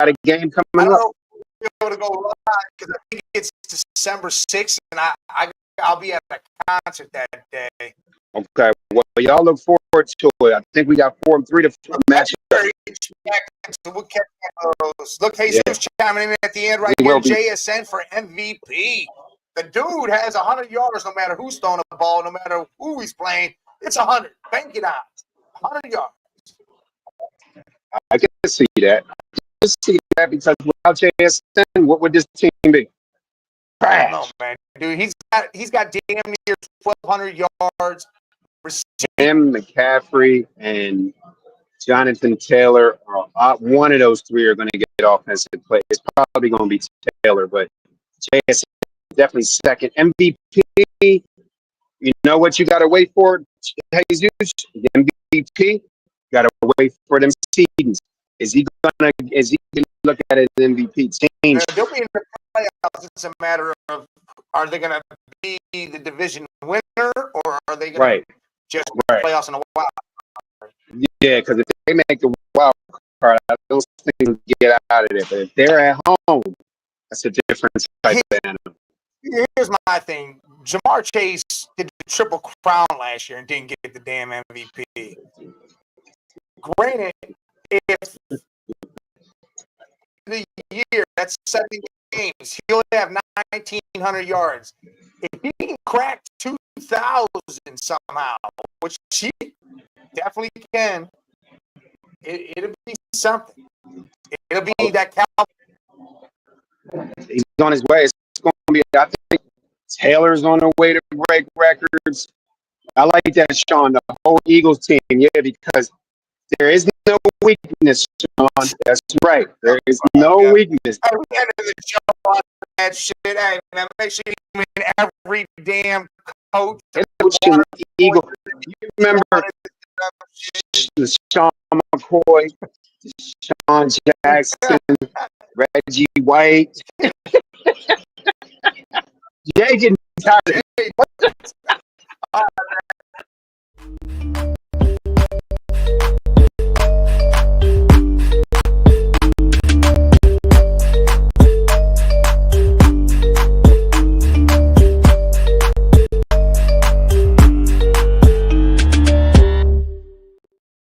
got a game coming up. I don't know if we'll be able to go live because I think it's December 6th, and I'll be at a concert that day. Okay, well, y'all look forward to it. I think we got 3 to 4 matches. So we'll catch those. Look, Jesus chiming in at the end right here. JSN for MVP. The dude has 100 yards no matter who's throwing the ball, no matter who he's playing. It's 100. Bank it out. 100 yards. I can see that. Because without JSN, what would this team be? I don't know, man. Dude, he's got damn near 1,200 yards. Jim McCaffrey and Jonathan Taylor, one of those three are going to get offensive play. It's probably going to be Taylor, but JSN definitely second. MVP, you know what you got to wait for, Jesus? The MVP, got to wait for them seasons. Is he going to look at it as MVP team? They'll be in the playoffs. It's a matter of, are they going to be the division winner, or are they going to just playoffs in a while? Yeah, because if they make the wild card, those things get out of there. But if they're at home, that's a different type of animal. Here's my thing. Jamar Chase did the Triple Crown last year and didn't get the damn MVP. Granted, if the year, that's 7 games, he'll have 1,900 yards. If he can crack 2,000 somehow, which he definitely can, it'll be something. It'll be that He's on his way. It's going to be, I think Taylor's on the way to break records. I like that, Sean, the whole Eagles team. Yeah, because there is no weakness, Sean. That's right. There is no weakness. We ended the show on that shit. Hey, man, make sure you win every damn coach. Coaching Eagle. You remember Sean McCoy, Sean Jackson, Reggie White. Jay getting tired.